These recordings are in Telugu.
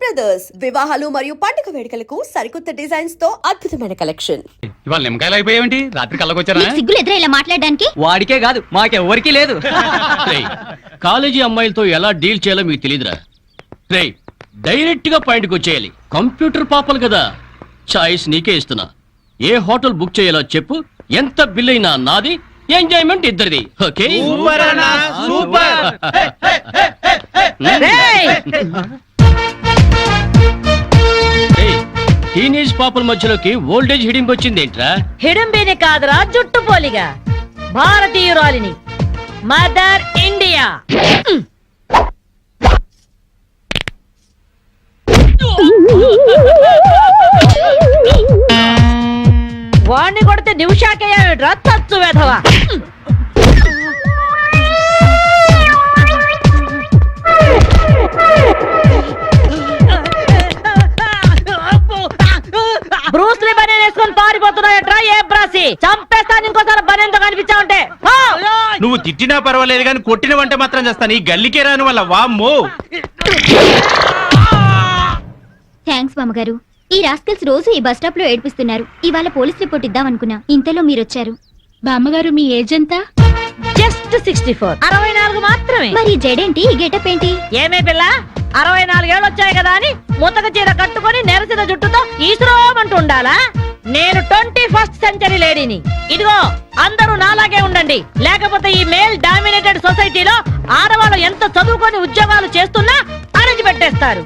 బ్రదర్స్ వివాహాలు మరియు పండుగ వేడుకలకు సరికొత్త డిజైన్స్ తో అద్భుతమైన కలెక్షన్. ఇవాళ నిమ్మకాయలు అయిపోయావేంటి? రాత్రి కళ్ళకొచ్చారా? సిగ్గులు ఎదురా ఇలా మాట్లాడడానికి? వాడికే కాదు మాకెవ్వరికీ లేదు. కాలేజీ అమ్మాయిలతో ఎలా డీల్ చేయాలో మీకు తెలియదురా. రేయ్, డైరెక్ట్ గా పాయింట్కి వచ్చేయాలి. కంప్యూటర్ పాపలు కదా, చాయిస్ నీకే ఇస్తున్నా. ఏ హోటల్ బుక్ చేయాలో చెప్పు, ఎంత బిల్ అయినా నాది, ఎంజాయ్మెంట్ ఇద్దరిది. ఓకే? టీనేజ్ పాపల మధ్యలోకి ఓల్డేజ్ హిడింపు వచ్చింది ఏంట్రా? హిడింబిని కాదురా, జుట్టు పోలిగా భారతీయురాలిని, మదర్ ఇండియా. వాణ్ణి కొడితే నిమిషాకేయా తచ్చు వెధవా. బ్రూస్లీ బనేన్ వేసుకొని పారిపోతున్నాయట్రా. ఏ బ్రాసి చంపేస్తాను ఇంకోసారి బనేన్తో కనిపించావంటే. నువ్వు తిట్టినా పర్వాలేదు కానీ కొట్టిన వంట మాత్రం చేస్తాను. ఈ గల్లికే రాని వల్ల వామ్మో. థ్యాంక్స్ మామగారు. ఈ రాస్కల్స్ రోజు ఈ బస్ స్టాప్ లో ఏడిపిస్తున్నారు. ఇవాళ పోలీస్ రిపోర్ట్ ఇద్దాం అనుకున్నా, ఇంతలో మీరొచ్చారు. బామ్మగారు మీ ఏజ్ ఎంత? జస్ట్ 64. 64 మాత్రమే. మరి జడేంటి, ఈ గెటప్ ఏంటి? ఏమే పిల్ల, 64 ఏళ్ళు వచ్చాయి కదా అని ముతక చీర కట్టుకొని నెరసిన జుట్టుతో ఈశ్వరమంటూ ఉండాలా? నేను 21st సెంచరీ లేడీని. ఇదిగో అందరూ నాలాగే ఉండండి, లేకపోతే ఈ మేల్ డామినేటెడ్ సొసైటీలో ఆడవాళ్ళు ఎంత చదువుకొని ఉద్యోగాలు చేస్తున్నా అణిచి పెట్టేస్తారు.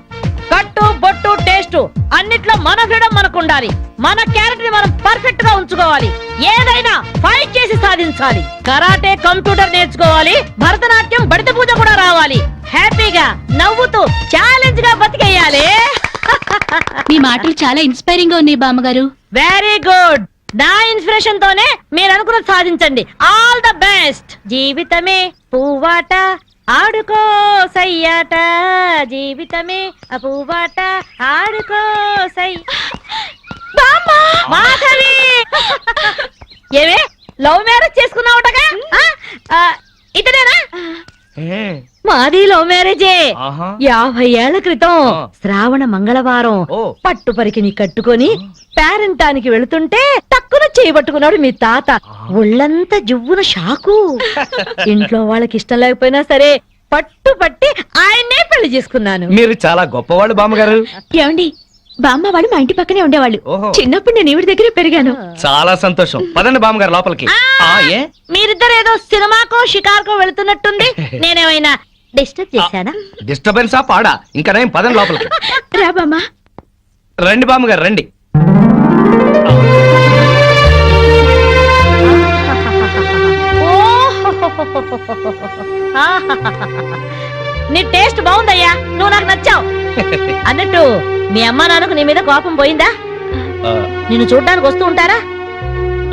కట్టు బొట్టు టేస్ట్ అన్నిట్లో మన ఫ్రీడమ్ మనకు ఉండాలి. మన క్యారెక్టర్ ని మనం పర్ఫెక్ట్ గా ఉంచుకోవాలి. ఏదైనా ఫైట్ చేసి సాధించాలి. కరాటే, కంప్యూటర్ నేర్చుకోవాలి. భరతనాట్యం, బడిత పూజ కూడా రావాలి. హ్యాపీగా నవ్వుతూ ఛాలెంజ్ గా బతికేయాలి. మీ మాటలు చాలా ఇన్స్పైరింగ్ గా ఉన్నాయి బామ్మగారు. Very good. నా ఇన్స్పిరేషన్ తోనే మీరు అనుకున్నది సాధించండి. All the best. జీవితమే పువ్వాట, ఆడుకో సయ్యాట, జీవితమే పువ్వాట, ఆడుకో సై. మాధవి, ఏవే లవ్ మ్యారేజ్ చేసుకున్నావుటగా? ఇతనేనా? మాది లవ్ మ్యారేజే. 50 ఏళ్ల క్రితం శ్రావణ మంగళవారం పట్టు పరికిని కట్టుకొని పేరంటానికి వెళుతుంటే టక్కున చేయబట్టుకున్నాడు మీ తాత. ఒళ్ళంతా జువ్వున షాకు. ఇంట్లో వాళ్ళకి ఇష్టం లేకపోయినా సరే పట్టు పట్టి ఆయన్నే పెళ్లి చేసుకున్నాను. మీరు చాలా గొప్పవాళ్ళు బామ్మగారు. ఏమండి, బామ్మ వాళ్ళు మా ఇంటి పక్కనే ఉండేవాళ్ళు. చిన్నప్పుడు నేను ఈవిడ దగ్గరే పెరిగాను. చాలా సంతోషం. పదండి బామ్మగారు లోపలికి. మీరిద్దరు ఏదో సినిమాకో షికార్కో వెళుతున్నట్టుంది. నేనేమైనా డిస్టర్బ్ చేశానా? డిస్టర్బెన్స్ పాడా? ఇంకా నేను పదండి లోపలికి. రా బామ్మ. రండి బామ్మగారు రండి. నీ టేస్ట్ బాగుందయ్యా, నువ్వు నాకు నచ్చావు. అన్నట్టు మీ అమ్మ నాన్నకు నీ మీద కోపం పోయిందా? నిన్ను చూడ్డానికి వస్తూ ఉంటారా?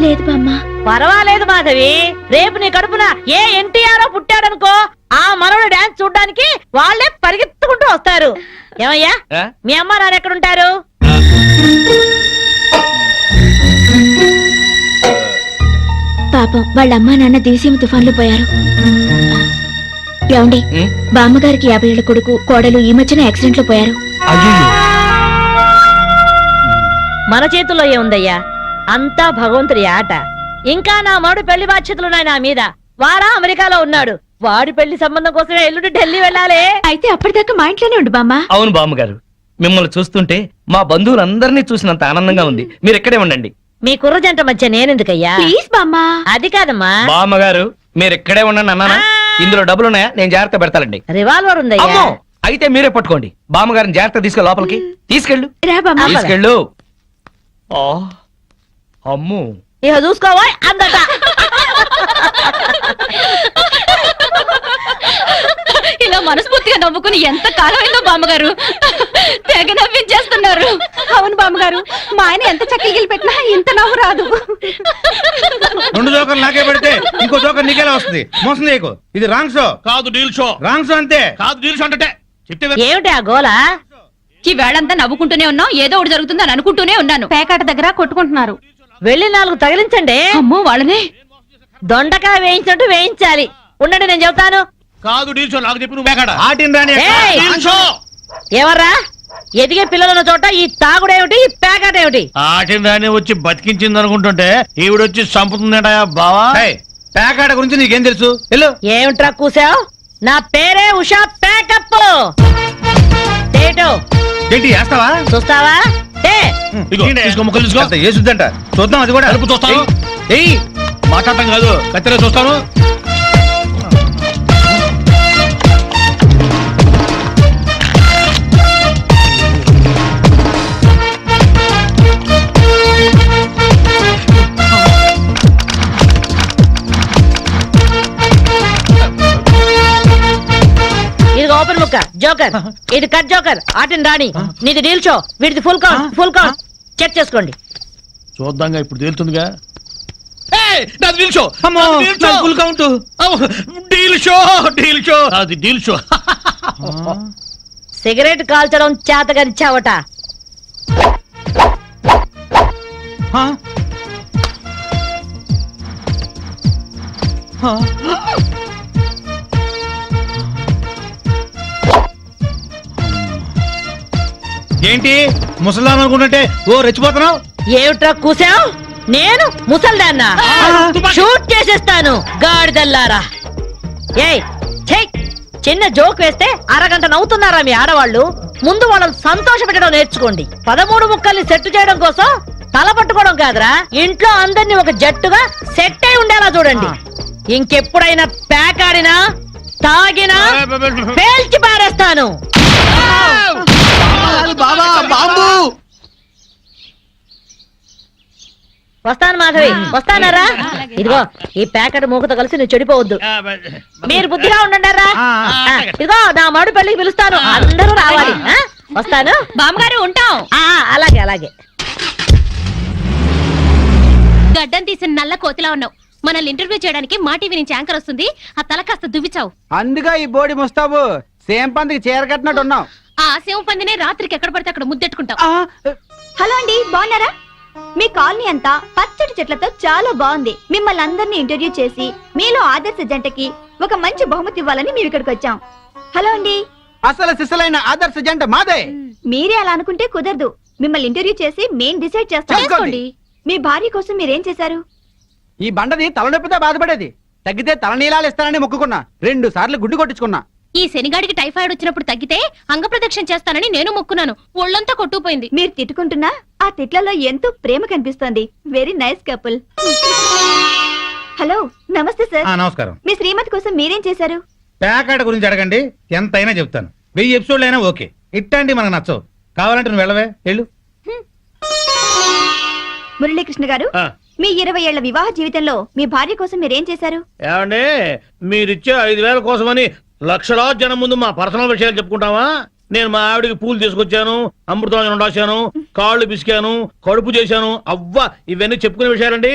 లేదు బామ్మ. పర్వాలేదు మాధవి, రేపు నీ కడుపున ఏ ఎన్టీఆర్ పుట్టాడనుకో, ఆ మనవడు డాన్స్ చూడ్డానికి వాళ్ళే పరిగెత్తుకుంటూ వస్తారు. ఏమయ్యా, మీ అమ్మ నాన్న ఎక్కడుంటారు? పాపం వాళ్ళ అమ్మా నాన్న దివిసీమ తుఫాన్లో పోయారు. ఏమండి, బామ్మగారికి 50 ఏళ్ల కొడుకు కోడలు ఈ మధ్యన యాక్సిడెంట్ లో పోయారు. మన చేతుల్లో ఏముందయ్యా, అంతా భగవంతుడి ఆట. ఇంకా నా మాడు పెళ్లి బాధ్యతలున్నాయి నా మీద. వాడా అమెరికాలో ఉన్నాడు. వాడి పెళ్లి సంబంధం కోసమే ఎల్లుండి ఢిల్లీ వెళ్ళాలి. అయితే అప్పటిదాకా మా ఇంట్లోనే ఉండు బామ్మ. అవును బామ్మగారు, మిమ్మల్ని చూస్తుంటే మా బంధువులందరినీ చూసినంత ఆనందంగా ఉంది. మీరు ఇక్కడే ఉండండి. మీ కుర్ర జంట మధ్య నేనెందుకయ్యా? ప్లీజ్ బామ్మ. అది కాదమ్మా. బామ్మగారు మీరు ఇక్కడే ఉండండి అన్నానా? ఇందులో డబ్బులున్నాయా? నేను జాగ్రత్త పెడతానండి. రివాల్వర్ ఉందయ్యా. అయితే మీరే పట్టుకోండి. బామ్మగారిని జాగ్రత్త తీసుకెళ్ళి లోపలికి తీసుకెళ్ళు. తీసుకెళ్ళు. అమ్ము, ఇక చూసుకోవా అందట. ఇలా మనస్ఫూర్తిగా నవ్వుకుని ఎంత కాలమైందో బామ్మగారు. తెగ నవ్వించేస్తున్నారు. అవును బామ్మగారు, మా ఆయన ఎంత చక్కగిలి పెట్టినా ఇంత నవ్వు రాదు. 2 జోకర్లు నాకే పెడితే ఇంకో జోకర్ నీకేలా వస్తుంది? మోసం చేయకు. ఇది రాంగ్ షో కాదు, డీల్ షో. రాంగ్ షో అంతే కాదు, డీల్ షో అంటే ఏమిటి ఆ గోలా? ఈ వేళంతా నవ్వుకుంటూనే ఉన్నాం, ఏదో ఒకటి జరుగుతుందని అనుకుంటూనే ఉన్నాను. పేకాట దగ్గర కొట్టుకుంటున్నారు. వెళ్ళి 4 తగిలించండి. అమ్మో, వాళ్ళనే దొండకాయ వేయించినట్టు వేయించాలి. ఉండండి, నేను చెబుతాను. కాదు డీల్ షో. నాకు చెప్పి నువ్వు బేకాడ ఆటిన రాని ఎవర్రా ఎదిగే పిల్లలున్న చోట ఈ తాగుడేమిటి ఈ పేకాటేమిటి? ఆటిని దాన్ని వచ్చి బతికించింది అనుకుంటుంటే ఈవిడొచ్చి చంపుతుందటయా బావా. ఏయ్, పేకాట గురించి నీకేం తెలుసు? వెళ్ళు. ఏమిట్రా కూసావు? నా పేరే ఉషా పేకప్. ఏటో ఏంటి వేస్తావా? చూస్తావా? ఏ, ఇదిగో, తీసుకో, ముక్కలు తీసుకో. అంత ఏసుద్దంట. చూద్దాం అది కూడా. కలుపు చూస్తాను. ఏయ్, మాట్లాడటం కాదు, కత్తిలో చూస్తాను. ఇది ఓపెన్ ముక్క జోకర్, ఇది కట్ జోకర్. ఆటిని రాణి, నీది డీల్ షో, వీడిది full count. Full count check చేసుకోండి. చూద్దాంగా, ఇప్పుడు తేలుతుందిగా. ఏయ్, నాది డీల్ షో. అమ్మో, నాది డీల్ షో. నాకు full count. Deal show, deal show. అది డీల్ షో. సిగరెట్ కాల్చడం చేతగరిచావట. ఆ? ఆ? ఏంటి ముసలాం అనుకుంటుంటే ఓ రెచ్చిపోతున్నావు? ఏమిట్రా కూసావు? నేను ముసల్దాన్నా? షూట్ చేసేస్తాను గాడిదల్లారా. ఏయ్ ఛై, చిన్న జోక్ వేస్తే అరగంట నవ్వుతున్నారా మీ ఆడవాళ్ళు? ముందు వాళ్ళని సంతోష పెట్టడం నేర్చుకోండి. 13 ముక్కల్ని సెట్ చేయడం కోసం తల పట్టుకోవడం కాదురా, ఇంట్లో అందరినీ ఒక జట్టుగా సెట్ అయి ఉండేలా చూడండి. ఇంకెప్పుడైనా ప్యాక్ ఆడినా తాగినా పేల్చి పారేస్తాను. వస్తాను మాధవి, వస్తానారా? ఇదిగో ఈ ప్యాకెట్ మూకతో కలిసి నువ్వు చెడిపోవద్దు. మీరు బుద్ధిగా ఉండండారా? ఇదిగో నా మడు పెళ్లికి పిలుస్తాను, అందరూ రావాలి. ఆ? వస్తాను బామ్మగారు, ఉంటాం. అలాగే అలాగే. గడ్డం తీసిన నల్ల కోతిలా ఉన్నావు. మనల్ని ఇంటర్వ్యూ చేయడానికి మా టీవీ నుంచి యాంకర్ వస్తుంది. ఆ తల కాస్త దువ్విచావు. అందుగా ఈ బోడి ముస్తాబు సేమ్ పందికి చీర కట్టినట్టు ఉన్నావు. ఆ శివ పందినే రాత్రికి ఎక్కడ పడితే అక్కడ ముద్దెట్టుకుంటావు. హలో అండి, బాగున్నారా? మీ కాలనీ అంతా పచ్చటి చెట్లతో చాలా బాగుంది. మిమ్మల్ని అందరినీ ఇంటర్వ్యూ చేసి మీలో ఆదర్శ జంటకి ఒక మంచి బహుమతి ఇవ్వాలని మేము ఇక్కడికి వచ్చాం. హలో అండి. అసలు సిసలైన ఆదర్శ జంట మాదే. మీరే అలా అనుకుంటే కుదరదు. మిమ్మల్ని ఇంటర్వ్యూ చేసి మేం డిసైడ్ చేస్తాం. చేసుకోండి. మీ భార్య కోసం మీరేం చేశారు? ఈ బండది తలనొప్పితో బాధపడేది. తగ్గితే తలనీలాలు ఇస్తానని మొక్కుకున్నా. 2 సార్లు గుడ్డు కొట్టించుకున్నా. ఈ శనిగాడికి టైఫాయిడ్ వచ్చినప్పుడు తగ్గితే అంగప్రదక్షిణ చేస్తానని నేను మొక్కున్నాను. ఒళ్ళంతా కొట్టుకుపోయింది. మీరు తిట్టుకుంటున్నా ఆ తిట్లలో ఎంతో ప్రేమ కనిపిస్తోంది. Very nice couple. హలో, నమస్తే సార్. నమస్కారం. మీ శ్రీమతి కోసం మీరేం చేశారు? పేకాట గురించి అడగండి, ఎంతైనా చెప్తాను. 1000 ఎపిసోడ్లు అయినా ఓకే. ఇట్టండి మనకు నచ్చవు. కావాలంటే నువ్వు వెళ్ళవే, వెళ్ళు. మురళీకృష్ణ గారు, మీ 20 ఏళ్ల వివాహ జీవితంలో మీ భార్య కోసం మీరేం చేశారు? ఏమండి, మీరిచ్చే 5,000 కోసమని లక్షలాది జనం ముందు మా పర్సనల్ విషయాలు చెప్పుకుంటావా? నేను మా ఆవిడికి పూలు తీసుకొచ్చాను, అమృతం రాశాను, కాళ్ళు పిసికాను, కడుపు చేశాను. అవ్వా, ఇవన్నీ చెప్పుకునే విషయాలండి.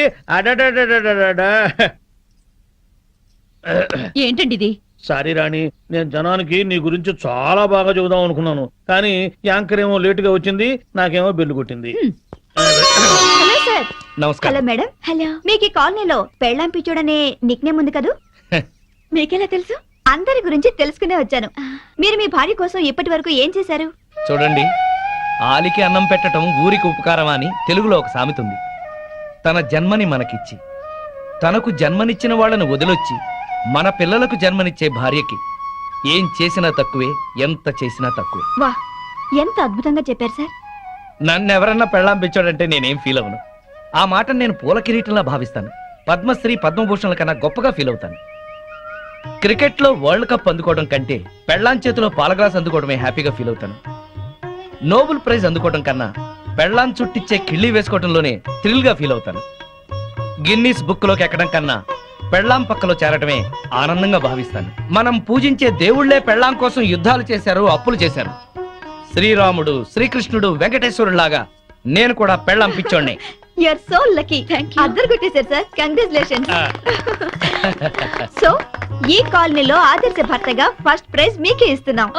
ఏంటండి ఇది? సారీ రాణి, నేను జనానికి నీ గురించి చాలా బాగా చెబుదాం అనుకున్నాను, కానీ యాంకర్ ఏమో లేటుగా వచ్చింది, నాకేమో బెల్లు కొట్టింది. Hello sir. నమస్కారం. Hello madam. హలో. మీకు ఈ కాలనీలో పెళ్ళాం పిచ్చోడనే నిక్నేమ్ ఉంది కదూ? మీకెలా తెలుసు? అందరి గురించి తెలుసుకునే వచ్చాను. మీరు మీ భార్య కోసం ఇప్పటి వరకు ఏం చేశారు? చూడండి, ఆలికి అన్నం పెట్టడం ఊరికి ఉపకారమా అని తెలుగులో ఒక సామెత ఉంది. తన జన్మని మనకిచ్చి తనకు జన్మనిచ్చిన వాళ్ళను వదిలొచ్చి మన పిల్లలకు జన్మనిచ్చే భార్యకి ఏం చేసినా తక్కువే, ఎంత చేసినా తక్కువే. వా, ఎంత అద్భుతంగా చెప్పారు సార్. నన్నెవరన్నా పెళ్ళాం పిచ్చాడంటే నేనేం ఫీల్ అవను. ఆ మాట నేను పూల కిరీటంలా భావిస్తాను. పద్మశ్రీ పద్మభూషణల కన్నా గొప్పగా ఫీల్ అవుతాను. క్రికెట్ లో వరల్డ్ కప్ అందుకోవడం కంటే పెళ్ళాం చేతిలో పాల గ్లాస్ అందుకోవడమే హ్యాపీగా ఫీల్ అవుతాను. నోబెల్ ప్రైజ్ అందుకోవడం కన్నా పెళ్ళాం చుట్టిచ్చే కిళ్ళి వేసుకోవడంలోనే థ్రిల్ గా ఫీల్ అవుతాను. గిన్నీస్ బుక్ లోకి ఎక్కడం కన్నా పెళ్ళాం పక్కలో చేరటమే ఆనందంగా భావిస్తాను. మనం పూజించే దేవుళ్లే పెళ్ళాం కోసం యుద్ధాలు చేశారు, అప్పులు చేశారు. శ్రీరాముడు, శ్రీకృష్ణుడు, వెంకటేశ్వరులాగా నేను కూడా పెళ్ళాం పిచ్చోడ్నే. You are so lucky. అద్దరు కొట్టేశారు సార్. కంగ్రాచులేషన్స్. సో ఈ కాలనీలో ఆదర్శ భర్తగా ఫస్ట్ ప్రైజ్ మీకే ఇస్తున్నాం.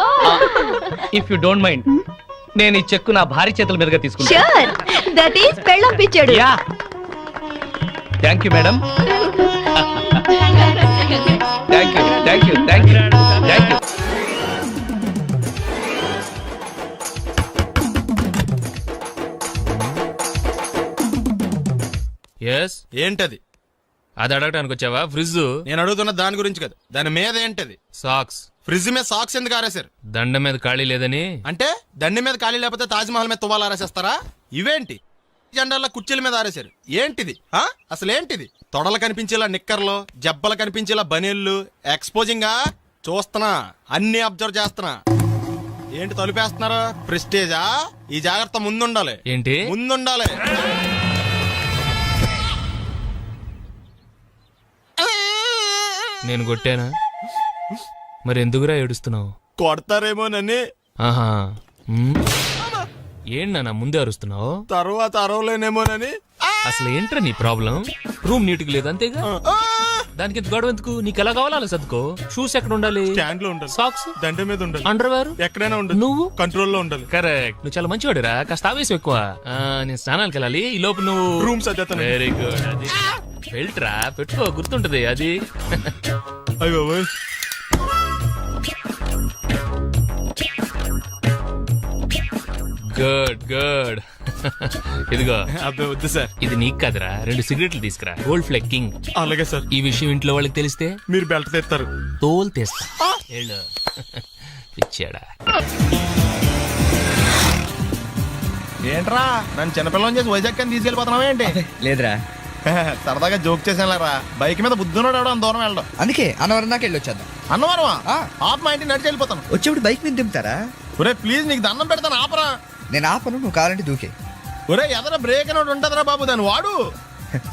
ఇఫ్ యు డోంట్ మైండ్, నేను ఈ చెక్కు నా భార్య చేతుల మీదుగా తీసుకుంటా. ష్యూర్, దట్ ఈస్ పెళ్ళాం పిచ్చాడు. Yeah, thank you madam. Thank you, thank you, thank you, thank you. Yes ఏంటది? అది అడగటానికి వచ్చావా? ఫ్రిడ్జ్. నేను అడుగుతున్న దాని గురించి కదా, దాని మీద ఏంటది? సాక్స్. ఫ్రిడ్జ్ మీద సాక్స్ ఎందుకు ఆరేశారు? దండం మీద ఖాళీ లేదని. అంటే దండి మీద ఖాళీ లేకపోతే తాజ్మహల్ మీద తువ్వాలు ఆరేసేస్తారా? ఇవేంటి జెండాల కుర్చీల మీద ఆరేశారు? ఏంటిది అసలు ఏంటిది? తొడలు కనిపించేలా నిక్కర్లు, జబ్బలు కనిపించేలా బనీళ్లు, ఎక్స్పోజింగా చూస్తున్నా, అన్ని అబ్జర్వ్ చేస్తున్నా. ఏంటి తలుపేస్తున్నారు? ప్రెస్టేజా? ఈ జాగ్రత్త ముందుండాలి. ఏంటి ముందుండాలి. నేను కొట్టానా? మరి ఎందుకురా ఏడుస్తున్నావు? కొడతారేమోనని. ఆహా. ఏంటన్నా ముందే అరుస్తున్నావు? తర్వాత అరవలేనేమోనని. అసలు ఏంట్రా నీ ప్రాబ్లం? రూమ్ నీట్గా లేదు అంతేగా, దానికి ఎంత గొడవ ఎందుకు? నీకు ఎలా కావాలో అలా సర్దుకో. షూస్ ఎక్కడ ఉండాలి? స్టాండ్ లో ఉండాలి. సాక్స్ దండ మీద ఉండాలి. అండర్వేర్ ఎక్కడైనా ఉండాలి. నువ్వు కంట్రోల్లో ఉండాలి. కరెక్ట్. నువ్వు చాలా మంచివాడురా, కాస్త ఆవేశం ఎక్కువ. నేను స్నానానికి వెళ్ళాలి, ఈ లోపు నువ్వు రూమ్ సర్దేస్తాను. Very good. అది బెల్ట్రా, పెట్టుకో, గుర్తుంటది అది. అయ్యో గుడ్ గుడ్. ఇదిగో. అబ్బాయి వద్దు సార్. ఇది నీకు కదరా, 2 సిగరెట్లు తీసుకురా. Gold Flake King. అలాగే సార్. ఈ విషయం ఇంట్లో వాళ్ళకి తెలిస్తే మీరు బెల్ట్ తెస్తారు. తోలు తెస్తా. వెళ్ళు. పిచ్చాడా. ఏంట్రా నన్ను చిన్నపిల్లని చేసి వైజాగ్ అని తీసుకెళ్ళిపోతున్నావా ఏంటి? లేదురా, సరదాగా జోక్ చేసానులేరా. బైక్ మీద బుద్ధున్నాడు అవడం దూరం వెళ్ళడం. అందుకే అన్నవరం దాకా వెళ్ళి వచ్చేద్దాం. అన్నవరమా? ఆప్ మా ఇంటికి నడిచి వెళ్ళిపోతాను. వచ్చేప్పుడు బైక్ మీద దింపుతారా? ఒరే ప్లీజ్ నీకు దండం పెడతాను, ఆపరా. నేను ఆపను, నువ్వు కావాలంటే దూకే. ఒరే ఎదర బ్రేక్ అని ఉంటదిరా బాబు, దాన్ని వాడు.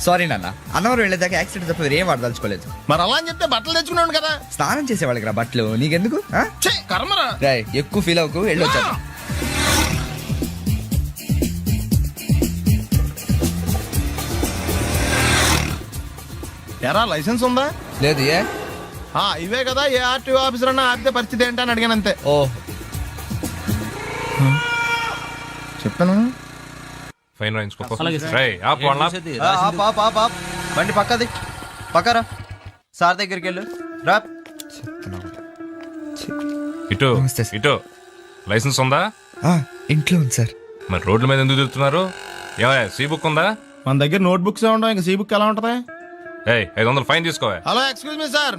సారీ నాన్న, అన్నవరం వెళ్ళేదాకా యాక్సిడెంట్ తప్ప వేరేం వాడదలుచుకోలేదు. మరి అలా అని చెప్తే బట్టలు తెచ్చుకున్నాడు కదా. స్నానం చేసేవాళ్ళకి రా బట్టలు, నీకెందుకు? ఛే, కర్మరా. రాయ్ ఎక్కువ ఫీల్ అవ్వకు, వెళ్ళి వచ్చేద్దాం. ఎరా లైసెన్స్ ఉందా? లేదు. ఏ ఇవే కదా, ఏ ఆర్టీఓ ఆఫీసర్ అన్నా ఆపితే పరిస్థితి ఏంటని అడిగాను అంతే. ఓ చెప్పాను. ఫైన్ బండి పక్కది, పక్కరా. సార్ దగ్గరికి వెళ్ళు రా. ఇటు నమస్తే సార్. ఇటు. లైసెన్స్ ఉందా? ఇంట్లో ఉంది సార్. మరి రోడ్ల మీద ఎందుకు తిరుగుతున్నారు? ఏమయ్యా, సీ బుక్ ఉందా? మన దగ్గర నోట్ బుక్స్ ఉండవు, ఇంకా సీ బుక్ ఎలా ఉంటది? 500 ఫైన్ తీసుకోవా. హలో ఎక్స్క్యూజ్ మీ సార్,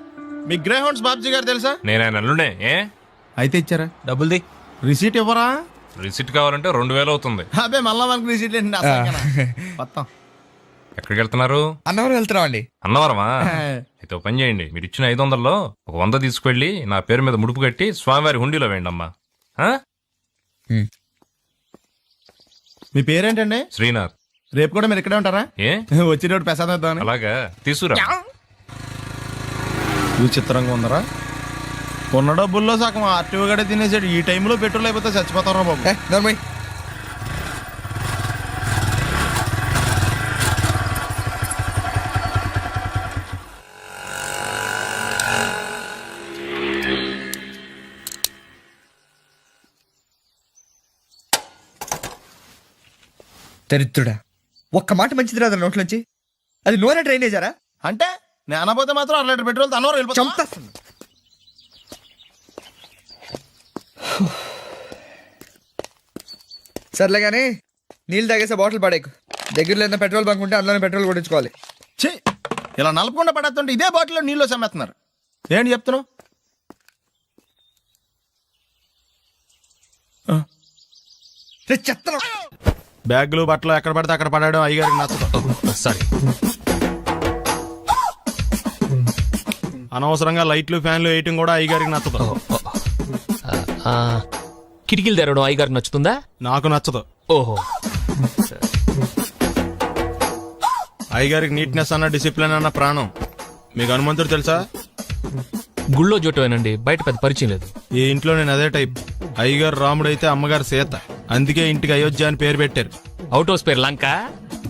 మీ గ్రే హౌండ్స్ బాబ్జీ గారు తెలుసా? నేను ఆయన అల్లుడే. ఏ అయితే ఇచ్చారా? డబ్బుల్ది రిసీట్ ఇవ్వరా? రిసిట్ కావాలంటే 2000 అవుతుంది. అబ్బే మళ్ళా మనకి రిసీట్ ఏంటి? మొత్తం ఎక్కడికి వెళ్తున్నారు? అన్నవరం వెళ్తున్నాం అండి. అన్నవరమా? అయితే ఓ పని చేయండి, మీరు ఇచ్చిన 500లో ఒక 100 తీసుకెళ్లి నా పేరు మీద ముడుపు కట్టి స్వామివారి హుండీలో వేయండి అమ్మా. మీ పేరేంటండి? శ్రీనాథ్. రేపు కూడా మీరు ఇక్కడే ఉంటారా? ఏ వచ్చేటప్పుడు ప్రసాదం ఇద్దామని. అలాగా, తీసుకురా. విచిత్రంగా ఉందరా. ఉన్న డబ్బుల్లో సగం ఆర్టీఓ గడే తినేసాడు. ఈ టైంలో పెట్రోల్ అయిపోతే చచ్చిపోతారా బాబు. నర్మయ్ దరిద్రుడా, ఒక్క మాట మంచిది రాదు నోట్లోంచి. అది నూనె డ్రైనేజారా? అంటే నేను అనబోతే మాత్రం 1 లీటర్ పెట్రోల్ తనవారు వెళ్ళిపోతాం. చంపేస్తుంది. సర్లే కానీ నీళ్ళు తాగేసే బాటిల్ పడేకు. దగ్గరలో ఏదైనా పెట్రోల్ బంక్ ఉంటే అందులోనే పెట్రోల్ కొట్టించుకోవాలి. ఛీ, ఇలా నలపకుండా పడేస్తుంటే ఇదే బాటిల్లో నీళ్ళు సమ్మేస్తున్నారు. ఏంటి చెప్తున్నావు? చెత్తలో బ్యాగులు బట్టలు ఎక్కడ పడితే అక్కడ పడడం అయ్యగారికి నచ్చదు. సారీ. అనవసరంగా లైట్లు ఫ్యాన్లు వేయటం కూడా అయ్యగారికి నచ్చదు. కిటికీలు తెరవడం అయ్యగారికి నచ్చుతుందా? నాకు నచ్చదు. ఓహో. అయ్యగారికి నీట్నెస్ అన్న డిసిప్లిన్ అన్న ప్రాణం. మీకు హనుమంతుడు తెలుసా? గుళ్ళో జోటమేనండి, బయట పెద్ద పరిచయం లేదు. ఈ ఇంట్లో నేను అదే టైప్. అయ్యగారు రాముడు అయితే అమ్మగారు సీత. అందుకే ఇంటికి అయోధ్య అని పేరు పెట్టారు. అవుట్ హౌస్ పేరు లంక.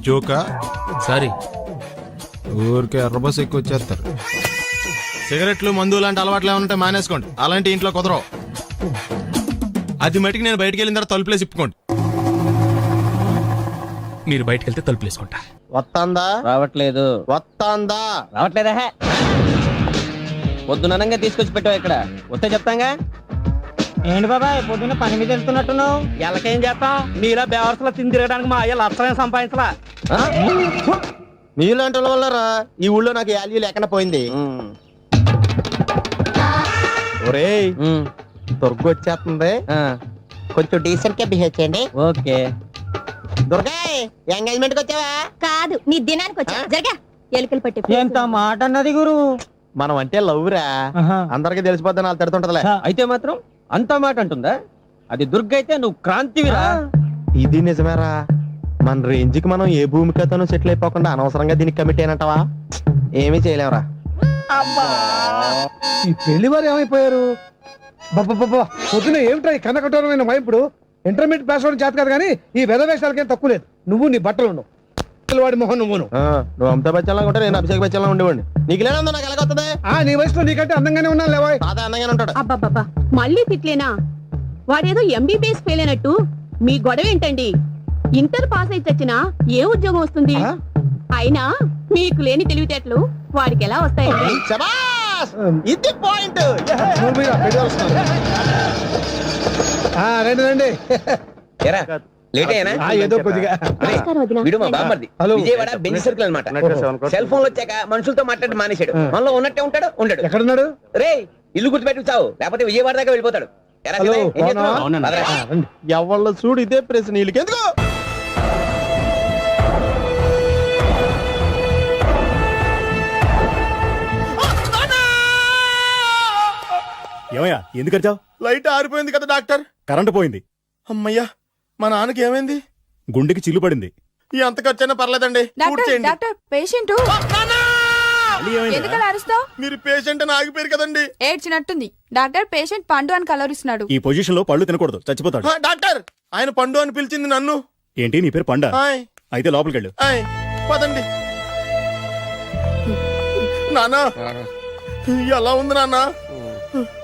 జోకా? సారీ. ఊరికే ఎర్రబస్ ఎక్కువ వచ్చేస్తారు. సిగరెట్లు మందు లాంటి అలవాట్లు ఏమంటే మానేసుకోండి. అలాంటి ఇంట్లో కుదరవు. అది మటుకు నేను బయటికి వెళ్ళిన తర్వాత తలుపులేసి ఇప్పుకోండి. మీరు బయటకు వెళ్తే తలుపులు వేసుకుంటా. వస్తాందా? రావట్లేదు. వస్తాందా? రావట్లేదా? పొద్దుననంగా తీసుకొచ్చి పెట్టావు ఇక్కడ. వస్తే చెప్తాంగా. ఏంటి బాబాయ్ పొద్దున్న పని మీద వెళ్తున్నట్టున్నావు? ఎలాకేం చేస్తాం? మీలా బేవర్సలా తిని తిరగడానికి మా అయ్య లక్షణం సంపాదించలా. నీలాంటి వాళ్ళ వల్లరా ఈ ఊళ్ళో నాకు వాల్యూ లేకుండా పోయింది. ఒరేయ్ దుర్గ వచ్చేస్తుంది, కొంచెం డీసెంట్ గా బిహేవ్ చేయండి. ఓకే. దుర్గా ఎంగేజ్మెంట్ కి వచ్చావా? కాదు, నీ దినానికి వచ్చా. జరగా ఎలుకలు పట్టి ఎంత మాట అన్నది గురు. మనం అంటే లవ్ రా, అందరికి తెలిసిపోద్దని వాళ్ళు తిడుతుంటదిలే. అయితే మాత్రం అంత మాట అంటుందా? అది దుర్గ అయితే నువ్వు క్రాంతివిరా. ఇది నిజమేరా, మన రేంజ్ కి మనం ఏ భూమికతోనూ సెటిల్ అయిపోకుండా అనవసరంగా దీనికి కమిట్ అయినట్టవా? ఏమీ చేయలేవురా. ఈ పెళ్లి వారు ఏమైపోయారు? పొద్దున ఏమిటా ఈ కన్నకఠోరమైన వైపుడు? ఇంటర్మీడియట్ పాస్ అవడం చేత కాదు కానీ ఈ వెధవేషాలకేం తక్కువ లేదు. నువ్వు నీ బట్టలు ఉండవు, వాడి మొహం నువ్వును. నువ్వు అమితాబ్ బచ్చన్ లాగా ఉంటే నేను అభిషేక్ బచ్చన్ లాగా ఉండేవాడిని. నీకు లేనందో నాకు ఎలాగొస్తుంది? నీ వయసులో నీకంటే అందంగానే ఉన్నాను లేవాయ్. తాత అందంగానే ఉంటాడు. అబ్బబ్బబ్బా మళ్ళీ తిట్లేనా? వాడేదో ఎంబీబీఎస్ ఫెయిల్ అయినట్టు మీ గొడవ ఏంటండి? ఇంటర్ పాస్ అయితే వచ్చినా ఏ ఉద్యోగం వస్తుంది? అయినా మీకు లేని తెలివితేటలు వాడికి ఎలా వస్తాయండి? శభాష్! ఇది పాయింట్. రండి రండి. ఏదో కొద్దిగా విజయవాడ బెంచ్ సర్కిల్ అనమాట. సెల్ ఫోన్ వచ్చాక మనుషులతో మాట్లాడి మానేశాడు. మనలో ఉన్నట్టే ఉంటాడు. ఉండడు. ఎక్కడున్నాడు? రే ఇల్లు గుర్తుపెట్టి చావు, లేకపోతే విజయవాడ దాకా వెళ్ళిపోతాడు. ఎవళ్ళ చూడు ఇదే ప్రశ్న. వీళ్ళకి ఎందుకు? ఏమయ్యా ఎందుకు వచ్చావు? లైట్ ఆరిపోయింది కదా డాక్టర్. కరెంటు పోయింది. అమ్మయ్యా, మా నాన్నకి ఏమైంది? గుండెకి చిల్లు పడింది. ఈ అంత ఖర్చైనా పర్లేదండి. పేషెంట్ మీరు పేషెంట్ అని ఆగిపోయారు కదండి. ఏడ్చినట్టుంది. డాక్టర్ పేషెంట్ పండు అని కలవరిస్తున్నాడు. ఈ పొజిషన్ లో పళ్ళు తినకూడదు, చచ్చిపోతాడు. డాక్టర్ ఆయన పండు అని పిలిచింది నన్ను. ఏంటి నీ పేరు పండా? అయితే లోపలికి వెళ్ళు. పదండి. నానా ఎలా ఉంది నాన్న?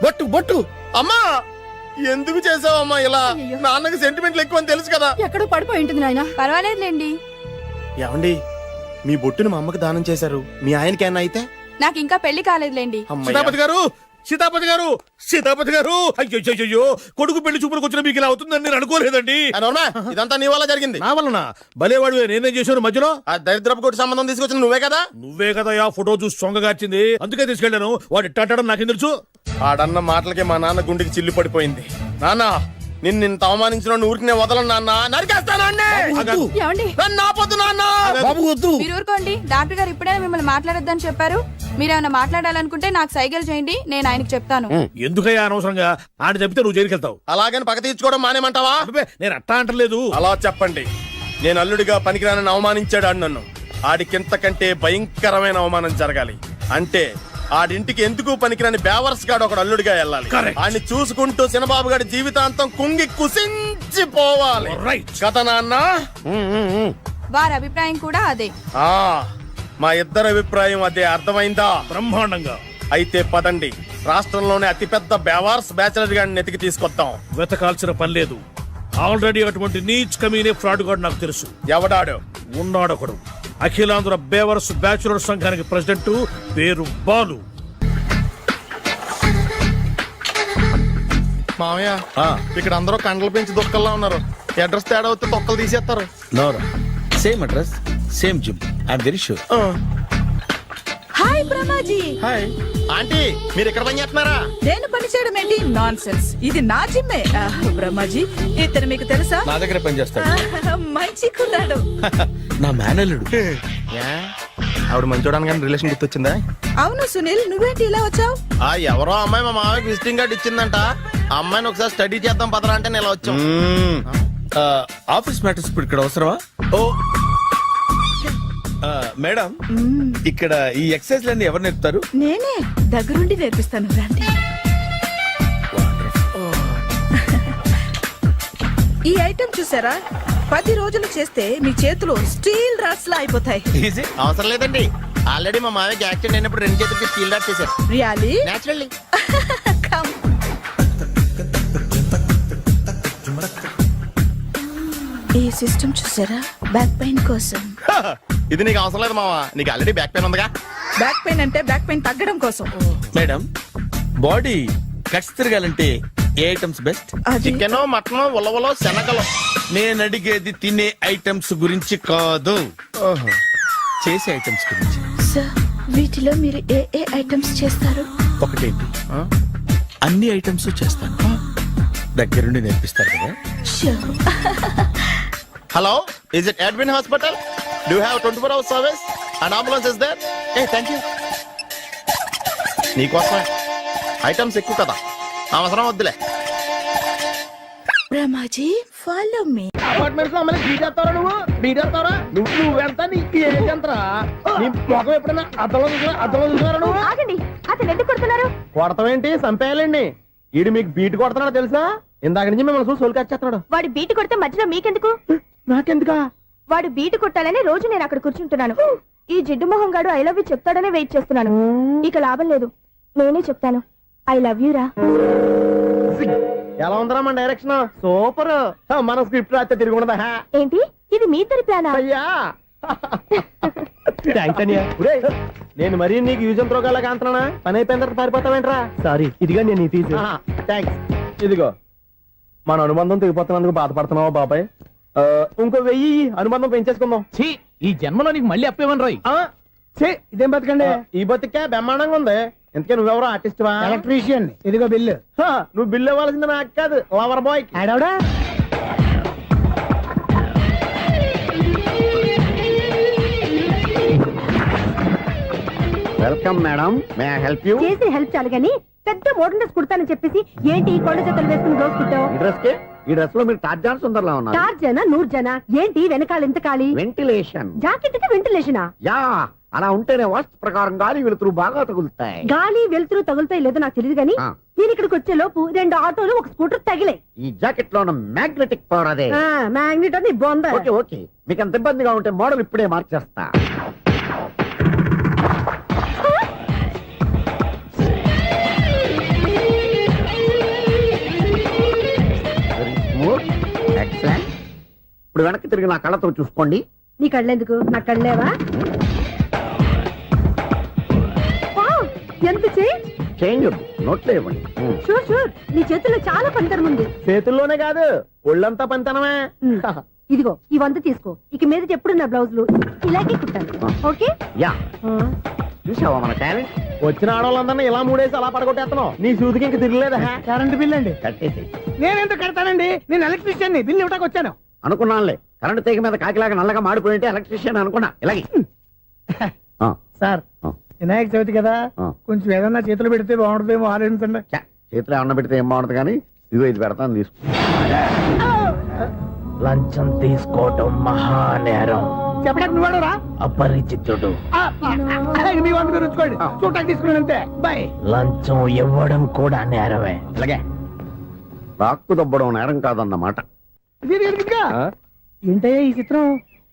బొట్టు బొట్టు. అమ్మా ఎందుకు చేసావమ్మా ఇలా? నాన్నకి సెంటిమెంట్లు ఎక్కువ అని తెలుసు కదా. ఎక్కడో పడిపోయి ఉంటుంది నాయన. పర్వాలేదులేండి. ఏమండి మీ బొట్టుని మా అమ్మకి దానం చేశారు, మీ ఆయనకి ఏమన్నా అయితే? నాకు ఇంకా పెళ్లి కాలేదులేండి. సీతాపతి గారు, సీతాపతి గారు, సీతాపతి గారు, అయ్యో కొడుకు పెళ్లి చూపులకు వచ్చిన మీకు ఇలా అవుతుందని నేను అనుకోలేదండి. ఇదంతా నీ వల్ల జరిగింది. నా వలన? భలేవాడు, నేనేం చేశాను మధ్యలో? ఆ దరిద్రపు కొట్టి సంబంధం తీసుకొచ్చిన నువ్వే కదా. నువ్వే కదా ఆ ఫోటో చూసి సొంగగార్చింది, అందుకే తీసుకెళ్లాను. వాడు ఇట్టాడడం నాకేం తెలుసు? ఆడన్న మాటలకి మా నాన్న గుండెకి చిల్లు పడిపోయింది. నాన్న నిన్ను అవమానించిన ఊరికి నేను వదలను నాన్న, నరికేస్తాను. మీరు ఊరుకోండి. డాక్టర్ గారు ఇప్పుడే మిమ్మల్ని మాట్లాడొద్దని చెప్పారు. మీరేమైనా మాట్లాడాలనుకుంటే నాకు సైగలు చేయండి, నేను ఆయనకు చెప్తాను. ఎందుకయ్యా అనవసరంగా ఆయన చెప్తే నువ్వు జైలుకెళ్తావు. అలాగని పక్క తీర్చుకోవడం మానేమంటావా? నేను అట్టా అంటలేదు. అలా చెప్పండి. నేను అల్లుడిగా పనికిరానని అవమానించాడు ఆడు నన్ను. ఆడికింతకంటే భయంకరమైన అవమానం జరగాలి. అంటే ఆడింటికి ఎందుకు పనికిరాని బేవర్స్ గాడు ఒకడు అల్లుడిగా వెళ్ళాలి. ఆడిని చూసుకుంటూ చిన్నబాబు గారి జీవితాంతం కుంగి కుసించిపోవాలి కదా నాన్న? వారి అభిప్రాయం కూడా అదే. మా ఇద్దరి అభిప్రాయం అదే. అర్థమైందా? బ్రహ్మాండంగా. అయితే పదండి, రాష్ట్రంలోనే అతిపెద్ద బేవార్స్ బ్యాచిలర్ గాడిని ఎతికి తీసుకొద్దాం. వెతకాల్సిన పని లేదు. ఆల్రెడీ అటువంటి నీచ్ కమీనే ఫ్రాడ్ గాడు నాకు తెలుసు. ఎవడాడు? ఉన్నాడొకడు. అఖిలాంధ్ర బేవర్స్ బ్యాచులర్ సంఘానికి ప్రెసిడెంట్, పేరు బాలు. మామయ్య ఇక్కడ అందరూ కండలు పెంచి దుక్కల్లా ఉన్నారు. అడ్రస్ తేడా వస్తే తొక్కలు తీసేస్తారు. Same address, same gym. I'm very sure. Hi Brahmaji. Hi aunty, మీరు ఇక్కడ పని చేస్తున్నారా? నేను పని చేయడం ఏంటి? Non sense. ఇది నా జిమ్మే. బ్రహ్మాజీ ఇతను మీకు తెలుసా? నా దగ్గర పని చేస్తాడు. మంచి కుర్రాడు. నా మేనల్లుడు. ఆవిడ మంచోడానికి రిలేషన్ గుర్తొచ్చిందా? అవును సునీల్, నువ్వేంటి ఇలా వచ్చావు? ఎవరో అమ్మాయి మా మామయ్యకి విజిటింగ్ కార్డు ఇచ్చిందంట. ఆ అమ్మాయిని ఒకసారి స్టడీ చేద్దాం పదరా అంటే నేను ఇలా వచ్చాం. ఆఫీస్ మ్యాటర్స్ ఇప్పుడు ఇక్కడ అవసరమా? ఓ మేడం, ఇక్కడ ఈ ఎక్సర్సైజ్ లన్నీ ఎవరు నేర్పుతారు? నేనే దగ్గరుండి నేర్పిస్తాను. రండి. ఈ ఐటమ్ చూసారా? 10 రోజులు చేస్తే మీ చేతులు స్టీల్ రాట్స్ లా అయిపోతాయి. అవసరం లేదండి, ఆల్రెడీ మా మామయ్యకి యాక్సిడెంట్ అయినప్పుడు 2 చేతులకి స్టీల్ రాట్ చేశారు. రియల్లీ? నేచురల్లీ. ఈ సిస్టమ్ చూసారా? బ్యాక్ పెయిన్ కోసం. ఇది నీకు అవసరం లేదు మావా, నీకు ఆల్రెడీ బ్యాక్ పెయిన్ ఉందిగా. బ్యాక్ పెయిన్ అంటే బ్యాక్ పెయిన్ తగ్గడం కోసం. మేడం, బాడీ కట్స్ తిరగాలంటే ఏ ఐటమ్స్ బెస్ట్? చికెన్, మటన్, ఉలవలో, శనగలు. నేను అడిగేది తినే ఐటమ్స్ గురించి కాదు. చేసే ఐటమ్స్ గురించి. సార్ వీటిలో మీరు ఏ ఏ ఐటమ్స్ చేస్తారు? ఒకటేంటి, అన్ని ఐటమ్స్ చేస్తాను. దగ్గరుండి నేర్పిస్తారు కదా. Hello, is it admin hospital? Do have 24 hours service and ambulance is there? ఏ థ్యాంక్ యూ. నీకోసమే ఐటమ్స్ ఎక్కువ కదా, అవసరం వద్దులే. Ramaji follow me. అపార్ట్మెంట్స్ లో అమ్మని బీటేస్తావరా నువ్వెంత నీకు ఏంటంతరా? నీ ముఖం ఎప్పుడైనా అర్థంలో చూసారా నువ్వు? ఆగండి, అతను ఎందుకు కొడుతున్నారు? కొడతావేంటి? చంపేయాలండి. ఈడు మీకు బీట్ కొడుతున్నాడు తెలుసా? ఇందాక నుంచి మిమ్మల్ని చూసి సోల్ కచ్చేస్తున్నాడు. వాడు బీటు కొడితే మధ్యలో మీకెందుకు? నాకెందుకా? వాడు బీటు కొట్టాలని రోజు నేను అక్కడ కూర్చుంటున్నాను. ఈ జిడ్డు మొహం గాడు ఐ లవ్ యూ చెప్తాడనే వెయిట్ చేస్తున్నాను. ఇక లాభం లేదు, నేనే చెప్తాను ఐ లవ్ యూ రా. ఎలా ఉందరా మన డైరెక్షన్? సూపర్. మన స్క్రిప్ట్ రాస్తే తిరిగి ఉండదా? ఏంటి ఇది మీ ఇద్దరి ప్లానా? అయ్యా ఒరేయ్, నేను మరీ నీకు యూజ్ ఎంతో గల కాంతనా? పని అయిపోయిన తర్వాత పారిపోతావేంట్రా? సారీ, ఇదిగా నేను తీసి. థ్యాంక్స్. ఇదిగో, మన అనుబంధం తెగిపోతున్నందుకు బాధపడుతున్నావా బాబాయ్? ఇంకో 1000 అనుబంధం పెంచేసుకుందాం. ఈ జన్మలో నీకు మళ్ళీ అప్పేమని రాయి. ఇదేం బతకండి? ఈ బతికే బ్రహ్మాండంగా ఉంది. ఎందుకే నువ్వెవరో ఆర్టిస్ట్ వా? ఎలక్ట్రీషియన్. ఇదిగో బిల్లు. నువ్వు బిల్లు ఇవ్వాల్సింది నాకు కాదు, లవర్ బాయ్. ఆడవడా? Welcome madam, may I help you? చేసి హెల్ప్ చాలు గాని పెద్ద మోడల్ డ్రెస్ కుడతానని చెప్పేసి ఏంటి ఈ కొండ జతలు వేసుకుని రోజు కుట్టావు? ఈ డ్రెస్ లో మీరు టార్జాన్ సుందర్లా ఉన్నారు. 4 జన 100 జన ఏంటి వెనకాల ఎంత ఖాళీ? వెంటిలేషన్. జాకెట్ కి వెంటిలేషనా? యా, అలా ఉంటేనే వాస్తు ప్రకారం గాలి వెలుతురు బాగా తగులుతాయి. గాలి వెలుతురు తగులుతాయి లేదో నాకు తెలియదు గానీ నేను ఇక్కడికి వచ్చే లోపు 2 ఆటోలు 1 స్కూటర్ తగిలే. ఈ జాకెట్ లో ఉన్న మ్యాగ్నెటిక్ పవర్ అదే. మ్యాగ్నెట్ అని బొంద. ఓకే ఓకే, మీకు అంత ఇబ్బందిగా ఉంటే మోడల్ ఇప్పుడే మార్చేస్తా. ఎక్సలెంట్. ఇప్పుడు వెనక్కి తిరిగి నా కళ్ళతో చూసుకోండి. నీ కళ్ళెందుకు? నా కళ్ళేవా? ఎంత చేంజ్ నోట్లో ఇవ్వండి. షూర్ షూర్, నీ చేతుల్లో చాలా పంతరం ఉంది. చేతుల్లోనే కాదు, ఒళ్ళంతా పంతనమే. ఇదిగో ఈ 100 తీసుకో. ఇక మీద ఎప్పుడు నా బ్లౌజులు ఇలాగే కుట్టాను. ఓకే? యా, చూసావా మన టాలెంట్? వచ్చిన ఆడవాళ్ళందరినీ ఇలా మూడేసి అలా పడగొట్టేస్తున్నావు. నీ సూదికి ఇంక తిరగలేదా? కరెంట్ బిల్ అండి. కట్టేసి. నేనెంత కడతానండి? నేను ఎలక్ట్రీషియన్ ని. బిల్లు ఇవ్వడానికి వచ్చాను. అనుకున్నానులే, కరెంట్ తీగ మీద కాకిలాగా నల్లగా మాడిపోయింటే ఎలక్ట్రీషియన్ అనుకున్నా. ఇలాగే సార్, వినాయక చవితి కదా, కొంచెం ఏదన్నా చేతులు పెడితే బాగుంటుందేమో ఆలోచించండి. చేతిలో ఏమన్నా పెడితే ఏం బాగుంటుంది కానీ ఇదిగో ఇది పెడతాను, తీసుకో. లంచం తీసుకోవటం మహానేరం. చెప్పడానికి నువ్వాడరా? అపరిచితుడు. మీ వంట మీరు ఉంచుకోండి, చూడటానికి తీసుకున్నాను అంతే. బాయ్. లంచం ఇవ్వడం కూడా నేరమే. అలాగే రాక్కు దబ్బడం నేరం కాదన్నమాట. ఏంటయ్యా ఈ చిత్రం?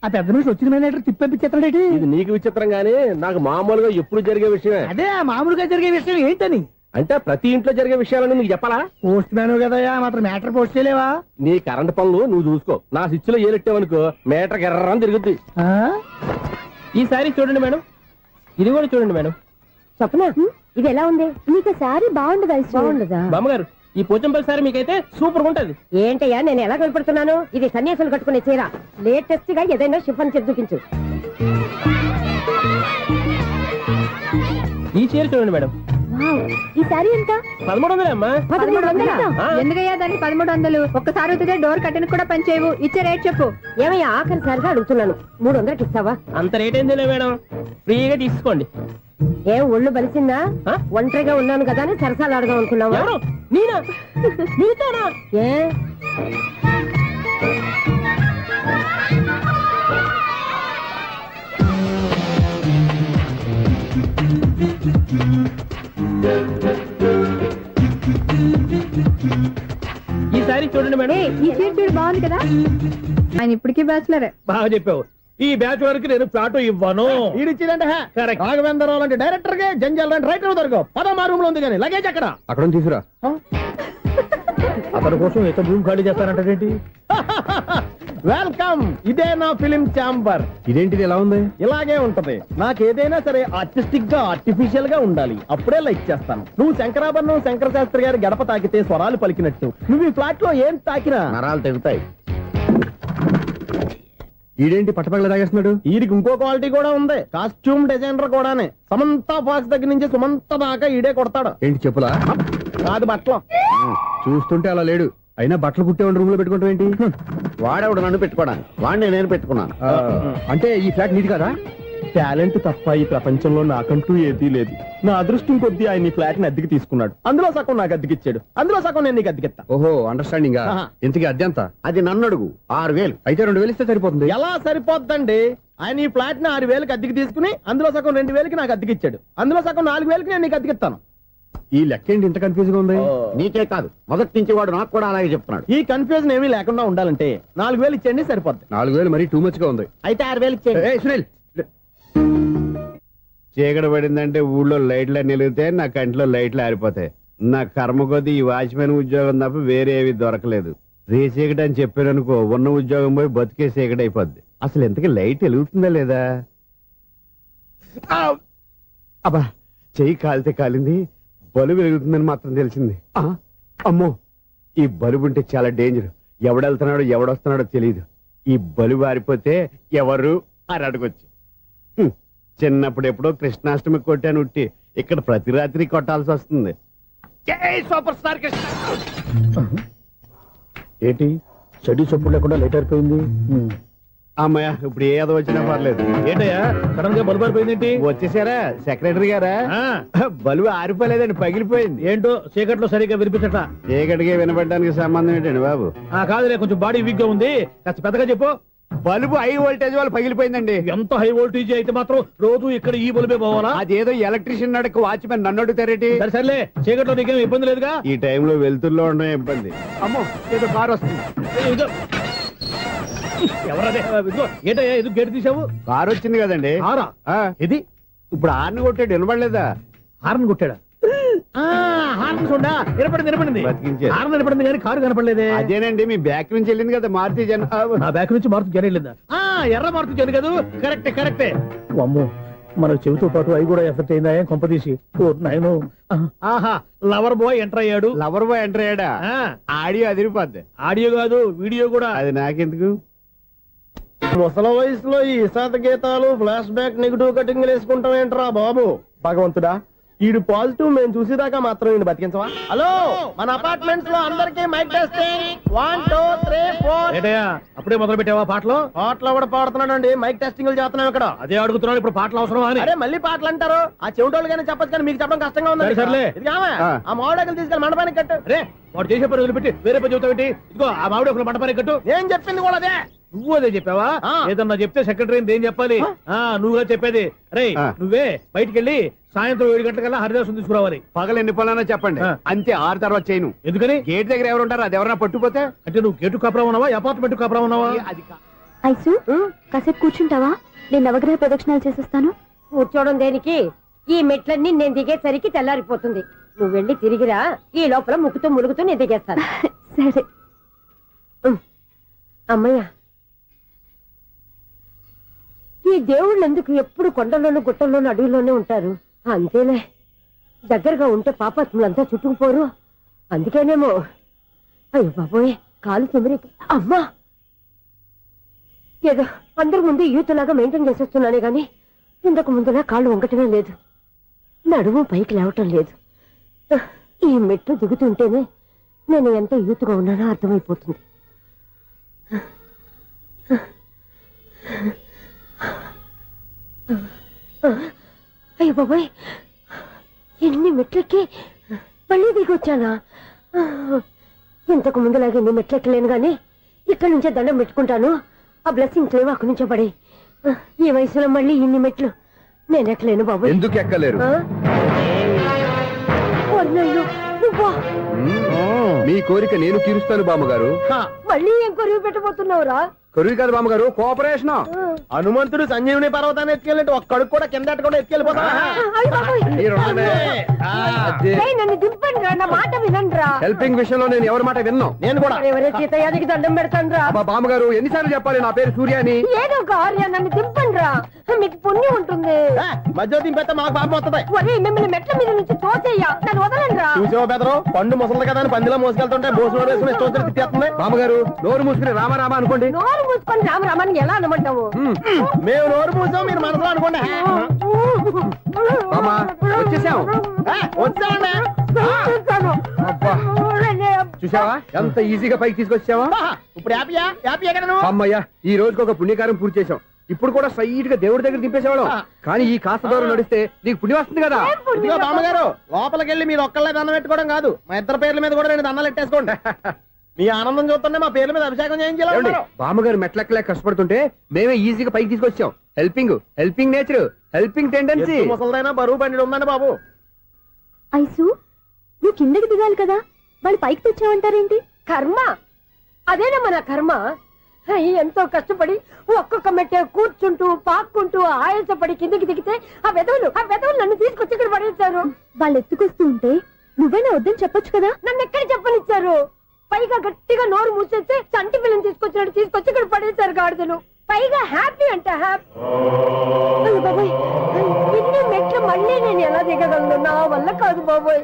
ఆ పెద్ద నుంచి వచ్చిన మేనేటర్ తిప్పించేస్తాడేటి? ఇది నీకు విచిత్రం గానీ నాకు మామూలుగా ఎప్పుడు జరిగే విషయమే. అదే మామూలుగా జరిగే విషయం ఏంటని? అంటే ప్రతి ఇంట్లో జరిగే విషయాలను నీకు చెప్పాలా? పోస్ట్ మ్యాన్ కదయ్యా, మాత్రం మ్యాటర్ పోస్ట్ చేయలేవా? నీ కరెంట్ పనులు నువ్వు చూసుకో. నా స్విచ్ లో ఏలెట్టావనుకో మీటర్ ఎర్రని తిరుగుద్ది. ఈసారి చూడండి మేడం, ఇది కూడా చూడండి మేడం. చెప్పనా? ఇది ఎలా ఉంది? నీకు సారీ బాగుండదా? బాగుండదా? బామ్మగారు, ఈ పోచంపల్లి సారీ మీకైతే సూపర్ ఉంటది. ఏంటయ్యా నేను ఎలా కనపడుతున్నాను? ఇది సన్యాసులు కట్టుకునే చీర. లేటెస్ట్ గా ఏదైనా షిఫన్ చేసి చూపించు. ఈ చీర చూడండి మేడం. ఈ సారీ ఎంత? 1300 అమ్మా. 1300? ఎందుకయ్యా దానికి 1300? ఒక్కసారి అవుతుందే డోర్ కట్టిన కూడా పనిచేయవు. ఇచ్చే రేట్ చెప్పు. ఏమయ్యా ఆఖరిసారిగా అడుగుతున్నాను, 300కి ఇస్తావా? అంత రేట్ ఏందిలే మేడం, ఫ్రీగా తీసుకోండి. ఏం ఒళ్ళు బలిసిందా? ఒంటరిగా ఉన్నాను కదా అని సరసాలు అడదాం అనుకున్నావా? నేనా? నీతోనా? ఏ ఈ సారీ చూడండి మేడం. ఈ చీర చూడు బాగుంది కదా. ఆయన ఇప్పటికీ బ్యాచులరే. బాగా చెప్పావు. ఈ బ్యాచ్ వరకు నేను ప్లాట్ ఇవ్వను. ఇచ్చిందంటే రాఘవేంద్రరావు లాంటి డైరెక్టర్ గా జంజాల్ లాంటి రైటర్ దొరకవు. 13 రూమ్ లో ఉంది కానీ లగేజ్ అక్కడ తీసుకురా. అతని కోసం ఎంత రూమ్ ఖాళీ చేస్తానంటే వెల్కమ్. ఇదే నా ఫిలిం ఛాంబర్. ఇదేంటిది ఎలా ఉంది? ఇలాగే ఉంటది. నాకు ఏదైనా సరే ఆర్టిస్టిక్ గా ఆర్టిఫిషియల్ గా ఉండాలి, అప్పుడే లైక్ చేస్తాను. నువ్వు శంకరాభరణం శంకర శాస్త్రి గారి గడప తాకితే స్వరాలు పలికినట్టు నువ్వు ఈ ఫ్లాట్ లో ఏం తాకినా నరాలు తెగుతాయి. ఈడేంటి పట్టపగల తాగేస్తున్నాడు? వీడికి ఇంకో క్వాలిటీ కూడా ఉంది, కాస్ట్యూమ్ డిజైనర్ కూడానే. సమంత ఫాక్స్ దగ్గర నుంచి సుమంత దాకా ఈడే కొడతాడు. ఏంటి చెప్పులా? కాదు బట్టలు. చూస్తుంటే అలా లేడు. అయినా బట్టలు కుట్టే రూమ్ లో పెట్టుకుంటాం ఏంటి? వాడేవాడు నన్ను పెట్టుకోవడానికి, వాడిని నేను పెట్టుకున్నాను. అంటే ఈ ఫ్లాట్ నీది కదా? టాలెంట్ తప్ప ఈ ప్రపంచంలో నాకంటూ ఏదీ లేదు. నా అదృష్టం కొద్దీ ఆయన ఈ ఫ్లాట్ ని అద్దెకి తీసుకున్నాడు. అందులో సగం నాకు అద్దెకిచ్చాడు, అందులో సగం నేను నీకు అద్దెకిస్తా. ఓహో, అండర్స్టాండింగ్. ఇంతకీ అద్దె ఎంత? అది నన్ను అడుగు. 6,000. అయితే 2,000 ఇస్తే సరిపోతుంది. ఎలా సరిపోద్దండి? ఆయన ఈ ఫ్లాట్ ని 6,000కి అద్దెకి తీసుకుని అందులో సగం 2,000కి నాకు అద్దెకిచ్చాడు, అందులో సగం 4,000కి నేను నీకు అద్దెకిస్తాను. ఈ లెక్క ఏంటి ఇంత కన్ఫ్యూజ్ గా ఉంది? నీకే కాదు, మొదటి నుంచి వాడు నాకు కూడా అలాగే చెప్తున్నాడు. ఈ కన్ఫ్యూజన్ ఏమీ లేకుండా ఉండాలంటే 4,000 ఇచ్చేయండి, సరిపోద్ది. 4,000 మరి టూ మచ్ గా ఉంది. అయితే 6,000 ఇచ్చేయండి. చీకటి పడిందంటే ఊళ్ళో లైట్లు అన్ని వెలిగితే నా కంటిలో లైట్లు ఆరిపోతాయి. నా కర్మ కొద్దీ ఈ వాచ్మెన్ ఉద్యోగం తప్ప వేరే ఏవి దొరకలేదు. రే చీకటి అని చెప్పారనుకో, ఉన్న ఉద్యోగం పోయి బతికే చీకటి అయిపోద్ది. అసలు ఇంతకీ లైట్ వెలుగుతుందా లేదా? అబ్బా, చెయ్యి కాలితే కాలింది, బలుబు వెలుగుతుందని మాత్రం తెలిసింది. అమ్మో, ఈ బలుబు ఉంటే చాలా డేంజర్. ఎవడెళ్తున్నాడో ఎవడొస్తున్నాడో తెలియదు. ఈ బలుబు ఆరిపోతే ఎవరు అని అడగొచ్చు. చిన్నప్పుడు ఎప్పుడో కృష్ణాష్టమి కొట్టాను ఉట్టి, ఇక్కడ ప్రతి రాత్రి కొట్టాల్సి వస్తుంది. జై సూపర్ స్టార్ కృష్ణ. ఏంటి చెడు చప్పుడు లేకుండా లేట్ అయిపోయింది? అమ్మయ్య, ఇప్పుడు ఏదో వచ్చినా పర్లేదు. ఏంటయ్యా సడన్ గా బలుబు ఆరిపోయింది? వచ్చేసారా సెక్రటరీ గారా? బలుబు ఆరిపోలేదండి, పగిలిపోయింది. ఏంటో చీకట్లో సరిగ్గా వినిపించట. చీకటికి వినపడడానికి సంబంధం ఏంటండి బాబు? కాదులే, కొంచెం బాడీ వీక్ గా ఉంది, కాస్త పెద్దగా చెప్పు. బల్బు హై వోల్టేజ్ వల్ల పగిలిపోయిందండి. ఎంత హై వోల్టేజ్ అయితే మాత్రం రోజు ఇక్కడ ఈ బల్బే పోవాలా? అదేదో ఎలక్ట్రీషియన్ నడక వాచ్మెన్ నన్ను అడుగుతారేటి? సర్లే, చీకట్లో నీకేం ఇబ్బంది లేదుగా? ఈ టైంలో వెళ్తుల్లో ఉండడం ఇబ్బంది. అమ్మో, ఏదో కారు వస్తుంది. ఎవరదే? ఏంటయ్యా ఎదుగు గేటు తీసావు? కారు వచ్చింది కదండి. ఇది ఇప్పుడు హార్న్ కొట్టాడు, వినపడలేదా? హార్న్ కొట్టాడా? వినపడింది కానీ కారు కనపడలేదే. అదేనండి, మీ బ్యాక్ నుంచి వెళ్ళింది కదా మారుతి జన. బ్యాక్ నుంచి మారుతి జన వెళ్ళిందా? ఎర్ర మారుతి జన కదా? కరెక్టే. అమ్మో, మన చెవితో పాటు అవి కూడా ఎఫెక్ట్ అయిందా కొంపదీసి? ఆహా, లవర్ బాయ్ ఎంటర్ అయ్యాడు. లవర్ బాయ్ ఎంటర్ అయ్యాడా? ఆడియో అదిరిపోద్ది. ఆడియో కాదు, వీడియో కూడా. అది నాకెందుకు? ముసల వయసులో ఈ ఇసాత గీతాలు, ఫ్లాష్ బ్యాక్, నెగిటివ్ కటింగ్ వేసుకుంటాం ఏంట్రా బాబు? భగవంతుడా, ఈడు పాజిటివ్ మేము చూసేదాకా మాత్రం ఈయన బతికించవా? హలో, మన అపార్ట్మెంట్స్ లో అందరికీ మైక్ టెస్టింగ్. 1 2 3 4. అప్పుడే మొదలు పెట్టావా పాటలు? పాటలు కూడా పాడుతున్నాడు అండి, మైక్ టెస్టింగ్ చేస్తున్నాం ఇక్కడ. అదే అడుగుతున్నాడు, ఇప్పుడు పాటలు అవసరం అని. అరే మళ్ళీ పాటలు అంటారు, ఆ చెవిటోళ్ళు కానీ చెప్పచ్చు, కానీ మీకు చెప్పడం కష్టంగా ఉంది. సర్లే, ఆ మామిడాకులు తీసుకెళ్ళి మండపానికి కట్టు. రే, వాడు చేసే పని వదిలిపెట్టి వేరే పని చెబుతావు. ఇదిగో ఆ మామిడాకులు మండపానికి కట్టు. ఏం చెప్పింది కూడా అదే. నువ్వు అదే చెప్పావా? ఏదన్నా చెప్తే సెక్రటరీ ఏం చెప్పాలి? నువ్వుగా చెప్పేది. రే, నువ్వే బయటికి వెళ్ళి సాయంత్రం 7 గంటలకల్లా హరిదాసు తీసుకురావాలి. పగలు ఎన్ని పనులన్నా చెప్పండి, అంతే. 6 తర్వాత చేయను. ఎందుకని? గేట్ దగ్గర ఎవరు ఉంటారు, అది ఎవరన్నా పట్టుపోతే. అంటే నువ్వు గేటు కాపురా ఉన్నావా, అపార్ట్మెంట్ కాపురా ఉన్నావా? ఐసు, కాసేపు కూర్చుంటావా? నేను నవగ్రహ ప్రదక్షిణాలు చేసేస్తాను. కూర్చోవడం దేనికి? ఈ మెట్లన్నీ నేను దిగేసరికి తెల్లారిపోతుంది. నువ్వు వెళ్ళి తిరిగిరా, ఈ లోపల ముక్కుతూ ములుగుతూ నేను దిగేస్తాను. సరే. అమ్మయ్య, ఈ దేవుళ్ళు ఎందుకు ఎప్పుడు కొండల్లోనూ గుట్టల్లోనూ అడవిలోనే ఉంటారు? అంతేలే, దగ్గరగా ఉంటే పాపాత్ములంతా చుట్టుకుపోరు, అందుకేనేమో. అయ్యో బాబోయ్, కాలు చెమిరి. అమ్మా, ఏదో అందరి ముందు యూత్లాగా మెయింటైన్ చేసేస్తున్నానే గాని ఇంతకు ముందులా కాళ్ళు వంకటమే లేదు, నడుము పైకి లేవటం లేదు. ఈ మెట్లు దిగుతుంటేనే నేను ఎంత యూత్గా ఉన్నానో అర్థమైపోతుంది. అయ్యో బాబాయ్, ఎన్ని మెట్లెక్కి మళ్ళీ దిగి వచ్చానా? ఇంతకు ముందులాగే ఎన్ని మెట్లెక్కలేను గాని ఇక్కడి నుంచే దండం పెట్టుకుంటాను. ఆ బ్లెస్సింగ్స్ లేవు అక్కడి నుంచే పడే. ఈ వయసులో మళ్ళీ ఇన్ని మెట్లు నేను ఎక్కలేను బాబాయ్. ఎందుకు ఎక్కలేరు? మీ కోరిక నేను తీరుస్తాను బామ్మగారు. మళ్ళీ ఏం కొరివి పెట్టబోతున్నావురా? కొరివి కాదు బామ్మగారు, కోఆపరేషన్. హనుమంతుడు సంజీవుని పర్వతాన్ని ఎత్తుకెళ్ళినట్టు ఒక్కడికి కూడా కింద కూడా ఎత్తుకెళ్ళిపోతా. నన్ను దింపండి రా, నా మాట వినండిరా. హెల్పింగ్ విషయంలో నేను ఎవరి మాట విన్నాను. నేను కూడా ఎవరే సీతయ్యానికి దండం పెడతాను రా. బామ్మగారు ఎన్నిసార్లు చెప్పాలి నా పేరు సూర్యాని? ఏదో ఒక ఆర్య, నన్ను దింపండి రా, మీకు పుణ్యం ఉంటుంది. మధ్య దింపేస్తే మాకు పాపం వస్తుంది. మిమ్మల్ని మెట్ల మీద నుంచి తోచేయ్యా, నన్ను వదలండి రా. చూసావా బెదరు, పండు ముసలి కదా అని పందిలో మోసుకెళ్తుంటే బోసు వేసుకుని తిట్టేస్తుంది. బామ్మగారు నోరు మూసుకుని రామా రామా అనుకోండి. నోరు మూసుకొని రామరామని ఎలా అనమంటావు? మేము నోరు పూసాం, మీరు మనసులో అనుకోండి. మామా వచ్చేసాం. వచ్చామండి. అబ్బా చూసావా ఎంత ఈజీగా పైకి తీసుకొచ్చావా? ఇప్పుడు హ్యాపీయా? హ్యాపీ ఎక్కడ నువ్వు? అమ్మయ్యా ఈ రోజుకి ఒక పుణ్యకారం పూర్తి చేసాం. ఇప్పుడు కూడా స్ట్రైట్ గా దేవుడి దగ్గర దింపేసేవాళ్ళం. కానీ ఈ కాస్త దూరం నడిస్తే నీకు పుణ్యం వస్తుంది కదా. ఇదిగో బామ్మగారు, లోపలికి వెళ్ళి మీరు ఒక్కళ్ళే దండం పెట్టుకోవడం కాదు, మా ఇద్దరు పేర్ల మీద కూడా 2 దండాలు ఎట్టేసుకోండి. మీ ఆనందం చూస్తుంటే మా పేర్ల మీద అభిషేకం చేయించాలి. బామ్మగారు మెట్లెక్కలే కష్టపడుతుంటే మేమే ఈజీగా పైకి తీసుకొచ్చాం. Helping nature, helping tendency. ముసలిదైనా బరువు బండి ఉందండి బాబు. ఐసు నువ్వు కిందకి దిగాలి కదా, వాళ్ళు పైకి తెచ్చావంటారేంటి? కర్మ అదేనా మన కర్మ. ఎంతో కష్టపడి ఒక్కొక్క మెట్టే కూర్చుంటూ పాక్కుంటూ ఆయాసపడి కిందకి దిగితే ఆ వెధవులు నన్ను తీసుకొచ్చి ఇక్కడ పడేశారు. వాళ్ళు ఎత్తుకొస్తూ ఉంటే నువ్వేనా వద్దని చెప్పొచ్చు కదా. నన్ను ఎక్కడ చెప్పనిచ్చారు? పైగా గట్టిగా నోరు మూసేస్తే చంటి పిల్లని తీసుకొచ్చినట్టు తీసుకొచ్చి ఇక్కడ పడేశారు గాడిదలు. పైగా హ్యాపీ అంటే హ్యాపీ. బాబోయ్, ఇన్ని మెట్లు మళ్ళీ నేను ఎలా దిగగలను? నా వల్ల కాదు బాబోయ్.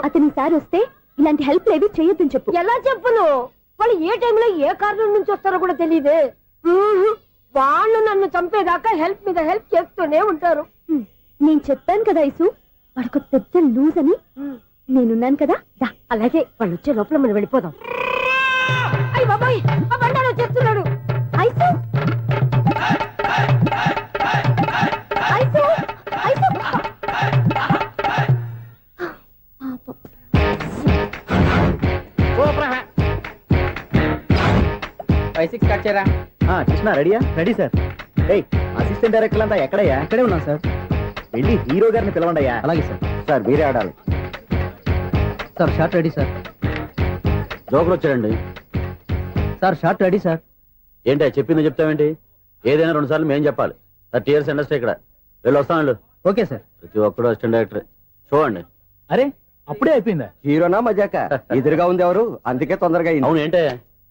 అతని సారి వస్తే ఇలాంటి హెల్ప్ లేవి చేయొద్దని చెప్పు. ఎలా చెప్పును? వాళ్ళు ఏ టైంలో ఏ కారణం నుంచి వస్తారో కూడా తెలియదే. వాళ్ళు నన్ను చంపేదాకా హెల్ప్ మీద హెల్ప్ చేస్తూనే ఉంటారు. నేను చెప్పాను కదా ఐసు, వాడొక పెద్ద లూజ్ అని. నేనున్నాను కదా, దా. అలాగే వాళ్ళు వచ్చే లోపల మనం వెళ్ళిపోదాం. అయ్య బాబాయ్, ఆ బండారు వచ్చేస్తున్నాడు. ఐసు ఐసు ఐసు కృష్ణ రెడీయా? Ready sir. అసిస్టెంట్ డైరెక్టర్ అంతా ఎక్కడయ్యా? ఇక్కడే ఉన్నా సార్. వెళ్ళి హీరో గారిని పిలవండి అయ్యా. అలాగే సార్. సార్ మీరే ఆడాలి సార్. Short ready sir. జోకులు వచ్చాడండి సార్. Short ready sir. ఏంటి చెప్పింది చెప్తావేంటి? ఏదైనా 2 సార్లు మేం చెప్పాలి. 30 years ఇండస్ట్రీ ఇక్కడ. వెళ్ళి వస్తాను. Okay sir. ప్రతి ఒక్కడు అసిస్టెంట్ డైరెక్టర్. చూడండి. అరే అప్పుడే అయిపోయిందా? హీరోనా మజాక? ఎదురుగా ఉంది ఎవరు, అందుకే తొందరగా. అవును ఏంటే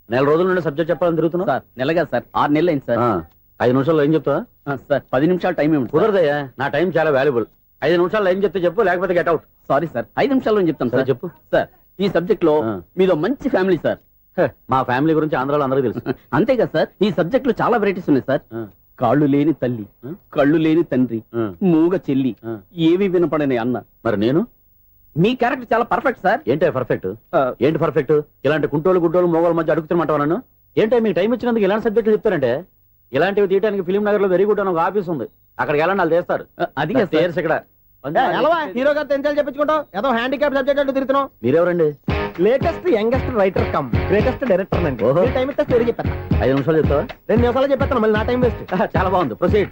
4 రోజుల నుండి సబ్జెక్ట్ చెప్పాలని తిరుగుతున్నా సార్. నెలగా సార్, 6 నెలలు అయింది సార్. 5 నిమిషాల్లో ఏం చెప్తా సార్? 10 నిమిషాలు టైం ఏమి కుదరదయ్యా. నా టైం చాలా వాల్యుబుల్. 5 నిమిషాల్లో ఏం చెప్తే చెప్పు, లేకపోతే గెట్ అవుట్. సారీ సార్, 5 నిమిషాల్లో చెప్తాను సార్. చెప్పు సార్. ఈ సబ్జెక్ట్ లో మీదో మంచి ఫ్యామిలీ సార్. మా ఫ్యామిలీ గురించి ఆంధ్రాలో అందరికీ తెలుసు. అంతేగా సార్, ఈ సబ్జెక్ట్ లో చాలా వెరైటీస్ ఉన్నాయి సార్. కాళ్ళు లేని తల్లి, కళ్ళు లేని తండ్రి, మూగ చెల్లి, ఏవి వినపడని అన్న. మరి నేను మీ క్యారెక్టర్ చాలా పర్ఫెక్ట్ సార్. ఏంటి పర్ఫెక్ట్? ఏంటి పర్ఫెక్ట్? ఇలాంటి కుంటోలు గుడ్డోలు మోగోల మధ్య అడుగుతున్నమాట నన్ను. ఏంటో మీకు టైం ఇచ్చినందుకు ఇలాంటి సబ్జెక్టులు చెప్తారంటే, ఇలాంటివి తీయడానికి ఫిలిం నగర్ లో వెరీ గుడ్ అని ఒక ఆఫీస్ ఉంది. అక్కడికి వెళ్ళండి, వాళ్ళు చేస్తారు. అది ఇక్కడ హీరో గారు తెంచాలి చెప్పించుకుంటాం. ఏదో హ్యాండిక్యాప్ సబ్జెక్ట్ అంటే తిరుగుతున్నాం. మీరెవరండి? Latest youngest writer cum greatest director అండి. టైం ఇస్తే స్టోరీ చెప్పేస్తా. 5 నిమిషాలు చెప్తావా? 2 నిమిషాలు చెప్పేస్తాను, మళ్ళీ నా టైం వేస్ట్. చాలా బాగుంది, ప్రొసీడ్.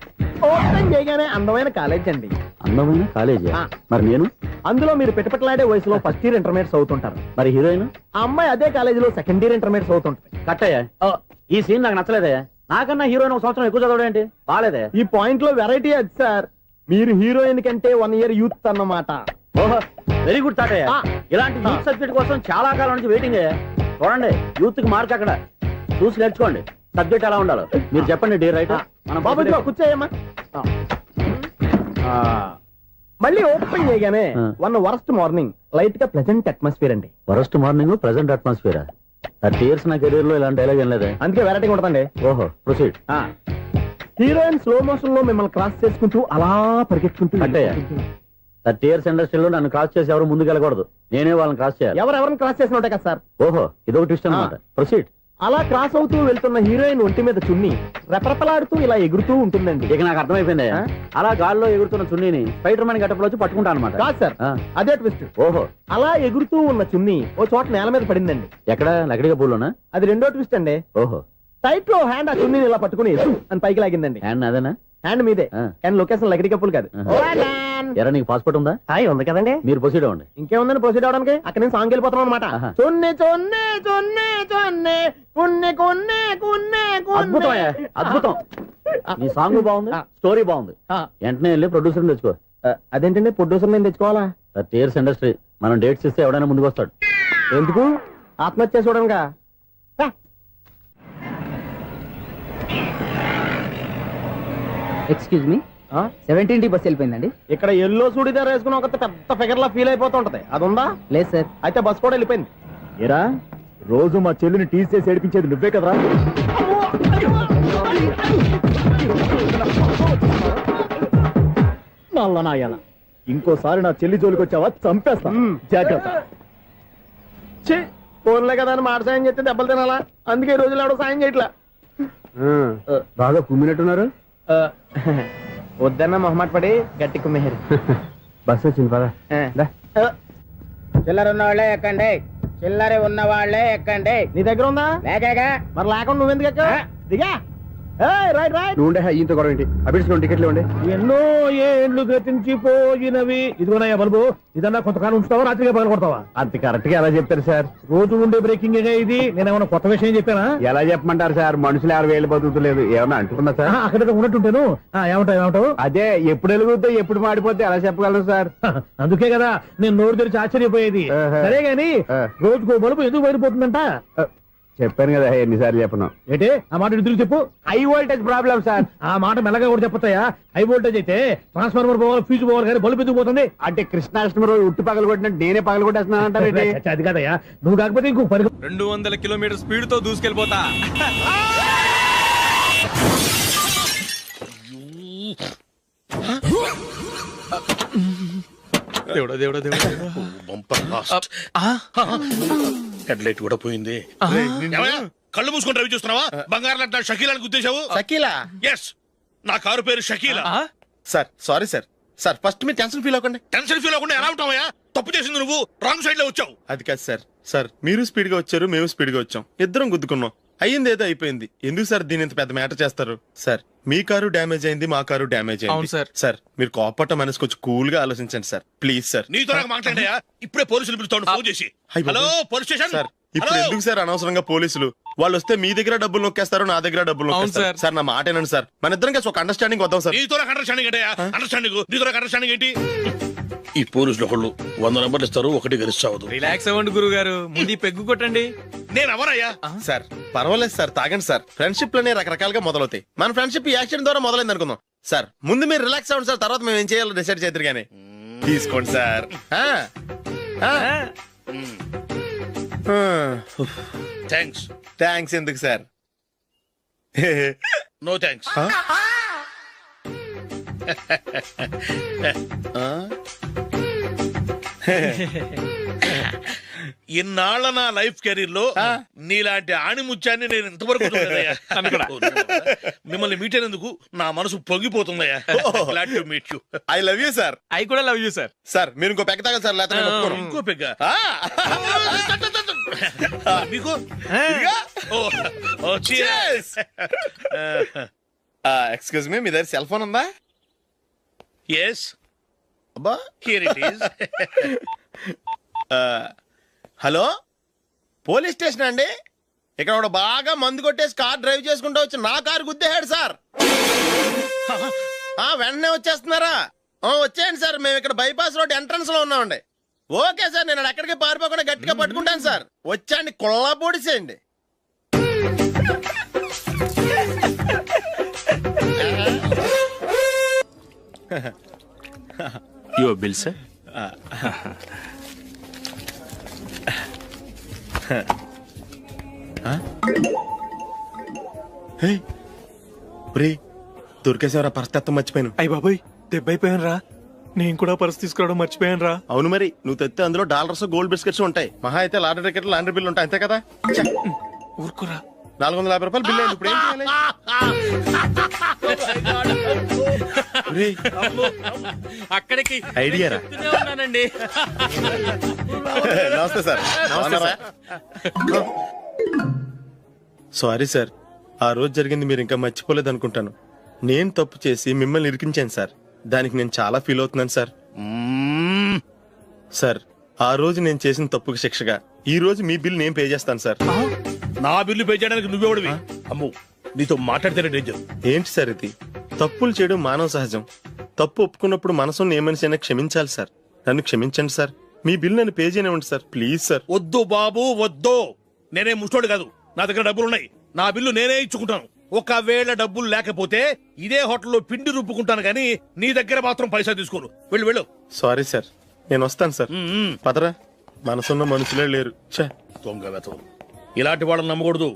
ఓపెన్ చేయగానే అందమైన కాలేజ్ అండి. అందమైన కాలేజ్? మరి నేను అందులో మీరు పెట్టుపట్లాడే వయసులో ఫస్ట్ ఇయర్ ఇంటర్మీడియట్స్ అవుతుంటారు. మరి హీరోయిన్ ఆ అమ్మాయి అదే కాలేజీలో సెకండ్ ఇయర్ ఇంటర్మీడియట్స్ అవుతుంటది. కట్టయ్యా, ఈ సీన్ నాకు నచ్చలేదే. నాకన్నా హీరోయిన్ 1 సంవత్సరం ఎక్కువ చదవడం ఏంటి? బాలేదే. ఈ పాయింట్ లో వెరైటీ అది సార్. మీరు హీరోయిన్ కంటే 1 year యూత్ అన్నమాట. ఓహో, వెరీ గుడ్ తాటయ్య. ఇలాంటి యూత్ సబ్జెక్ట్ కోసం చాలా కాలం నుంచి వెయిటింగ్. చూడండి, యూత్ కి మార్క్ అక్కడ చూసి నేర్చుకోండి. సబ్జెక్ట్ ఎలా ఉండాలో మీరు చెప్పండి. డే రైటర్ కూర్చోయమ్మా. మళ్ళీ ఓపెన్ చేయగానే వరస్ట్ మార్నింగ్ లైట్ గా ప్లెజెంట్ అట్మాస్ఫియర్ అండి. Worst morning pleasant atmosphere. 30 years నా కెరీర్ లో ఇలాంటి డైలాగ్ ఏం లేదు. అందుకే వెరైటీగా ఉంటుందండి. ఓహో, ప్రొసీడ్. హీరోయిన్ స్లో మోషన్ లో మిమ్మల్ని క్రాస్ చేసుకుంటూ అలా పరిగెత్తుకుంటూ అంటే 30 years ఇండస్ట్రీలో నన్ను క్రాస్ చేసి ఎవరు ముందుకు వెళ్ళకూడదు. నేనే వాళ్ళని క్రాస్ చేయాలి. ఎవరెవరిని క్రాస్ చేసిన ఉంటాయి కదా సార్. ఓహో, ఇదొక ట్విస్ట్ అన్నమాట. ప్రొసీడ్. అలా క్రాస్ అవుతూ వెళ్తున్న హీరోయిన్ ఒంటి మీద చున్ని రెపరెపలాడుతూ ఇలా ఎగురుతూ ఉంటుందండి. ఇక నాకు అర్థమైపోయింది. అలా గాల్లో ఎగురుతున్న చున్నీని స్పైడర్ మ్యాన్ గెటప్లో వచ్చి పట్టుకుంటా అనమాట. కాదు సార్, అదే ట్విస్ట్. ఓహో, అలా ఎగురుతూ ఉన్న చున్ని ఓ చోట నేల మీద పడిందండి. ఎక్కడ? లకడిగా పూలోనా? అది రెండో ట్విస్ట్ అండి. ఓహో, టైట్ లో హ్యాండ్ ఆ చున్నీని ఇలా పట్టుకుని అని పైకి లాగిందండి. హ్యాండ్ అదేనా? హ్యాండ్ మీదే, కానీ లొకేషన్ లకడి కప్పులు కాదు. ఎరా, నీకు పాస్పోర్ట్ ఉందా? ఉంది కదండి. మీరు ప్రొసీడ్ అవ్వండి. ఇంకేముందని ప్రొసీడ్ అవడానికి? అక్కడ నుంచి సాంగ్ వెళ్ళిపోతున్నాం అనమాట. చొన్నే చొన్నే చొన్నే చొన్నే కున్నే కున్నే కున్నే. అద్భుతం, అద్భుతం. ఈ సాంగ్ బాగుంది, స్టోరీ బాగుంది. వెంటనే వెళ్ళి ప్రొడ్యూసర్ తెచ్చుకో. అదేంటండి ప్రొడ్యూసర్ నేను తెచ్చుకోవాలా? 30 years ఇండస్ట్రీ, మనం డేట్స్ ఇస్తే ఎవడైనా ముందుకు వస్తాడు. ఎందుకు? ఆత్మహత్య చూడంగా. ఎక్స్క్యూజ్ మీ, 17D బస్ వెళ్ళిపోయిందండి. ఇక్కడ ఎల్లో చూడిదార్ వేసుకుని ఒక పెద్ద ఫిగర్ లా ఫీల్ అయిపోతుంటది, అది ఉందా? లేదు సార్. అయితే బస్ కూడా వెళ్ళిపోయింది. ఏరా, రోజు మా చెల్లిని టీస్ చేసి ఏడిపించేది నువ్వే కదరా? నల్ల నాయాల ఇంకోసారి నా చెల్లి జోలికి వచ్చావా చంపేస్తా జాగ్రత్త. ఫోన్లే కదా అని మాట సాయం చేస్తే దెబ్బలు తినాలా, అందుకే ఈ రోజులు ఎవడో సాయం చేయట్లా. బాగా కుమ్మినట్టున్నారు. వద్దన్న మొహమాట పడి గట్టి కుమ్మేరు. బస్ వచ్చింది పద. చిల్లర ఉన్న వాళ్ళే ఎక్కండి, చిల్లర ఉన్న వాళ్ళే ఎక్కండి. నీ దగ్గర ఉందా? లేకగా మరి లేకుండా నువ్వెందుకు ఎక్కావు? దిగా. Right right. నువ్వు ఉండే ఈయంతో గొడవ ఏంటి? అభిడ్స్ టికెట్లు ఇవ్వండి. ఎన్నో ఏండ్లు గతించిపోయినవి. ఇదిగోనయ్యా బల్బు, ఇదన్నా కొంతకాలం ఉంచుతావా, రాత్రిగా పగల కొడతావా? అంత కరెక్ట్ గా ఎలా చెప్తారు సార్? రోజు ఉండే బ్రేకింగ్ ఇది. నేనేమన్నా కొత్త విషయం చెప్పానా? ఎలా చెప్పమంటారు సార్? మనుషులు 60 బతుకుతలేదు, ఏమన్నా అంటున్నా సార్? అక్కడ ఉన్నట్టుంటాను. ఏమంటావు? అదే ఎప్పుడు వెలుగుతో ఎప్పుడు మాడిపోతే ఎలా చెప్పగలరు సార్? అందుకే కదా నేను నోరు తెరిచి ఆశ్చర్యపోయేది. సరే గాని రోజుకో బలుపు ఎందుకు బయటపోతుందంట? చెప్పాను కదా ఎన్నిసార్లు చెప్పను. ఏంటి ఆ మాట ఎదురు చెప్పు. High voltage problem sir. ఆ మాట మెల్లగా కూడా చెప్పతాయా? హై వోల్టేజ్ అయితే ట్రాన్స్ఫార్మర్ పోవాలి, ఫ్యూజ్ పోవాలి, కానీ బల్బు ఎందుకు పోతుంది? అంటే కృష్ణాష్టమి రోజు ఉట్టు పగలు కొట్టినట్టు నేనే పగలు కొట్టేస్తున్నాను అంటారు. అది కదయ్యా, నువ్వు కాకపోతే ఇంకో 200 కిలోమీటర్ స్పీడ్ తో దూసుకెళ్ళిపోతా. దేవుడా దేవుడా దేవుడా, హెడ్లైట్ కూడా పోయింది. కళ్ళు మూసుకొని రవి చూస్తున్నావా? బంగారం అంటే షకీలా గుర్తించావు? షకీలా? ఎస్, నా కారు పేరు Shakeela. Sir sorry sir. Sir first మీరు టెన్షన్ ఫీల్ అవ్వకండి. టెన్షన్ ఫీల్ అవ్వకుండా ఎలా ఉంటావా? తప్పు చేసింది నువ్వు, రాంగ్ సైడ్ లో వచ్చావు. అది కాదు సార్. సార్ మీరు స్పీడ్ గా వచ్చారు, మేము స్పీడ్ గా వచ్చాం, ఇద్దరం గుద్దుకున్నాం. అయ్యింది ఏదో అయిపోయింది. ఎందుకు సార్ దీని ఇంత పెద్ద మ్యాటర్ చేస్తారు? సార్ మీ కారు డ్యామేజ్ అయింది, మా కారు డ్యామేజ్ అయింది. సార్ సార్ మీరు కోపట్ట మనసు కొంచెం కూల్ గా ఆలోచించండి సార్, ప్లీజ్ సార్. నీతో నాకు మాట్లాడాయా? ఇప్పుడే పోలీసులు పిలుస్తాను, ఫోన్ చేసి. Hello police station. సార్ ఇప్పుడు ఎందుకు సార్ అనవసరంగా పోలీసులు? వాళ్ళు వస్తే మీ దగ్గర డబ్బులు నొక్కేస్తారు, నా దగ్గర డబ్బులు నొక్కేస్తారు. సార్ నా మాట ఏనండి సార్, మన ఇద్దరం కలిసి ఒక అండర్స్టాండింగ్ వద్దాం సార్. నీతో నాకు అండర్స్టాండింగ్ ఏంటయ్యా? అండర్స్టాండింగ్ నీతో నాకు అండర్స్టాండింగ్ ఏంటి? ఈ పోలీసులు ఒకళ్ళు 100 నెంబర్లు ఇస్తారు, ఒకటి గెలిచావదు. రిలాక్స్ అవ్వండి గురువు గారు, ముందు పెగ్గు కొట్టండి. నేను ఎవరయ్యా? సార్ పర్వాలేదు సార్, తాగండి సార్. ఫ్రెండ్షిప్ లోనే రకరకాలుగా మొదలవుతాయి. మన ఫ్రెండ్షిప్ ఈ యాక్సిడెంట్ ద్వారా మొదలైంది అనుకుందాం. సార్ ముందు మీరు రిలాక్స్ అవ్వండి సార్, తర్వాత మేము ఏం చేయాలో డిసైడ్ చేద్దరు గానీ. తీసుకోండి సార్. థ్యాంక్స్. థ్యాంక్స్ ఎందుకు సార్? No thanks. ఇన్నాళ్ళ నా లైఫ్ కెరీర్ లో నీలాంటి ఆణిముత్యాన్ని నేను ఇంతవరకు చూడలేదయ్యా. మిమ్మల్ని మీట్ అయినందుకు నా మనసు పొంగిపోతుందయ్యా. Glad to meet you. I love you sir. I కూడా లవ్ యూ సార్. సార్ మీరు ఇంకో పెగ్గ తాగండి సార్, లేకపోతే నేను ఒప్పుకోను. ఇంకో పెగ్గ మీకు? ఎక్స్క్యూజ్ మీ, మీ దగ్గర సెల్ ఫోన్ ఉందా? ఎస్, అబ్బా here it is. Hello police station అండి. ఇక్కడ ఒకడు బాగా మందు కొట్టేసి కార్ డ్రైవ్ చేసుకుంటూ వచ్చి నా కారు గుద్దేశాడు సార్. వెంటనే వచ్చేస్తున్నారా? వచ్చేయండి సార్, మేము ఇక్కడ బైపాస్ రోడ్ ఎంట్రన్స్ లో ఉన్నామండి. ఓకే సార్, నేను ఎక్కడికి పారిపోకుండా గట్టిగా పట్టుకుంటాను సార్. వచ్చాండి, కుళ్ళా పొడిసేయండి. Your bill sir. దొరికేసేవరా? పరిస్థితి మర్చిపోయాను. అయ్య బాబాయ్, దెబ్బైపోయాను రా. నేను కూడా పర్స్ తీసుకురావడం మర్చిపోయాను రా. అవును మరి, నువ్వు తెస్తే అందులో డాలర్స్ గోల్డ్ బిస్కెట్స్ ఉంటాయి. మహా అయితే లాటరీ టికెట్ లాండ్రీ బిల్లు ఉంటాయి, అంతే కదా? ఊరుకురా. 450 రూపాయలు బిల్లు అయింది. ఇప్పుడు ఏం చేయాలి? అక్కడికి ఐడియా రా. ఉన్నానండి. నమస్తే సార్. సారీ సార్, ఆ రోజు జరిగింది మీరు ఇంకా మర్చిపోలేదు అనుకుంటాను. నేను తప్పు చేసి మిమ్మల్ని ఇరికించాను సార్, దానికి నేను చాలా ఫీల్ అవుతున్నాను సార్. సార్ ఆ రోజు నేను చేసిన తప్పుకి శిక్షగా ఈ రోజు మీ బిల్ నేను పే చేస్తాను సార్. నా బిల్లు పే చేయడానికి నువ్వెవడివి? అమ్మో, నీతో మాట్లాడితేనే డేంజర్. ఏంటి సార్ ఇది? తప్పులు చేయడం మానవ సహజం. తప్పు ఒప్పుకున్నప్పుడు మనసుని ఏ మనిషి అయినా క్షమించాలి సార్. నన్ను క్షమించండి సార్. మీ బిల్ నన్ను పే చేయనివ్వండి సార్, ప్లీజ్ సార్. వద్దు బాబు వద్దు, నేనే ముష్టోడు కాదు. నా దగ్గర డబ్బులు ఉన్నాయి, నా బిల్లు నేనే ఇచ్చుకుంటాను. ఒకవేళ డబ్బులు లేకపోతే ఇదే హోటల్లో పిండి రుబ్బుకుంటాను, కానీ నీ దగ్గర మాత్రం పైసా తీసుకోను. వెళ్ళు వెళ్ళు. సారీ సార్, నేను వస్తాను సార్. పదరా, మనసున్న మనుషులే లేరు. దొంగ వెతవు, ఇలాంటి వాళ్ళని నమ్మకూడదు.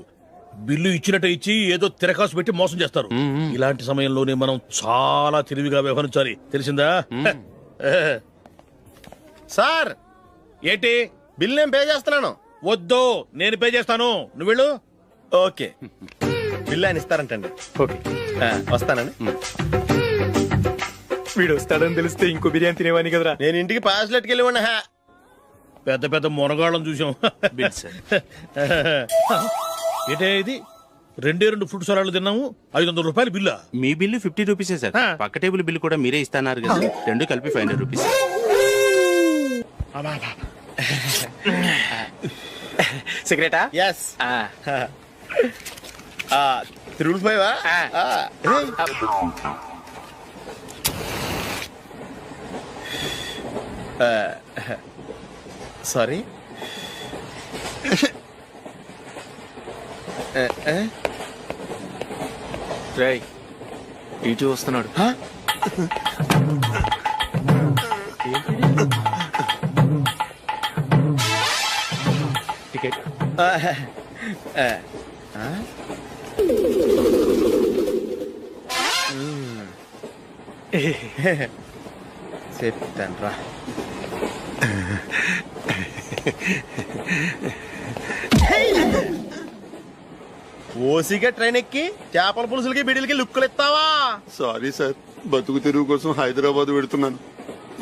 బిల్లు ఇచ్చినట్టు ఇచ్చి ఏదో తిరకాసు పెట్టి మోసం చేస్తారు. ఇలాంటి సమయంలోనే మనం చాలా తెలివిగా వ్యవహరించాలి, తెలిసిందా? సార్ ఏంటి? బిల్ నేను పే చేస్తున్నాను. వద్దు, నేను పే చేస్తాను, నువ్వు వెళ్ళు. ఓకే, బిల్ ఆయన ఇస్తారంటండి. ఓకే, వస్తానండి. వీడు వస్తాడని తెలిస్తే ఇంకో బిర్యానీ తినేవాని కదరా. నేను ఇంటికి పాస్లెట్కి వెళ్ళి ఉన్నా. పెద్ద పెద్ద మునగాళ్ళం చూసాం. ఏంటే ఇది? 2 ఫ్రూట్ సలాడ్లు తిన్నాము, 500 రూపాయలు బిల్లా? మీ బిల్లు 50 రూపీసే సార్. పక్క టేబుల్ బిల్లు కూడా మీరే ఇస్తాన్నారు కదా, రెండు కలిపి 500 రూపీస్. సిగరెటా? ఎస్. 355 సారీ. రేయ్, ఇటు వస్తున్నాడు. టికెట్. చెప్తాను రా. ఓసిగా ట్రైన్ ఎక్కి చేపల పులుసులకి బిడిలకి లుక్కులు ఇస్తావా? సారీ సార్, బతుకు తెరువు కోసం హైదరాబాద్ పెడుతున్నాను,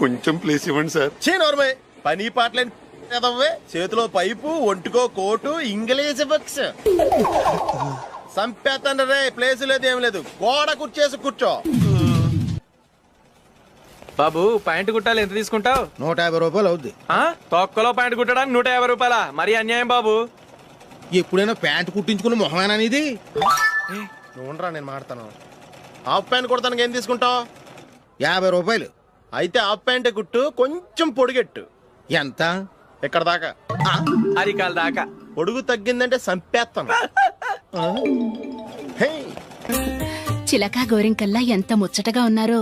కొంచెం ప్లేస్ ఇవ్వండి సార్. నోర్మే, పని పాటలేని కదవ్వే. చేతిలో పైపు, ఒంటికో కోటు, ఇంగ్లీష్ బుక్స్. సంపేతండ్రి రే, ప్లేస్ లేదు ఏం లేదు, గోడ కుర్చేసి కూర్చో. బాబు, ప్యాంటు కుట్టాలి, ఎంత తీసుకుంటావు? 150 రూపాయలు అవుద్ది. తొక్కలో ప్యాంటు కుట్టడానికి 150 రూపాయల? మరి అన్యాయం బాబు. ఎప్పుడైనా ప్యాంట్ కుట్టించుకున్న మొహమేనా ఇది? నువ్వురా, నేను మాడతాను. హాఫ్ ప్యాంట్ కుడతానికి ఏం తీసుకుంటావు? 50 రూపాయలు. అయితే హాఫ్ ప్యాంటే కుట్టు, కొంచెం పొడిగెట్టు. ఎంత? ఎక్కడ దాకా? అరికాల దాకా. పొడుగు తగ్గిందంటే సంపేస్తాను. హే, చిలకా గోరింకల్లా ఎంత ముచ్చటగా ఉన్నారో.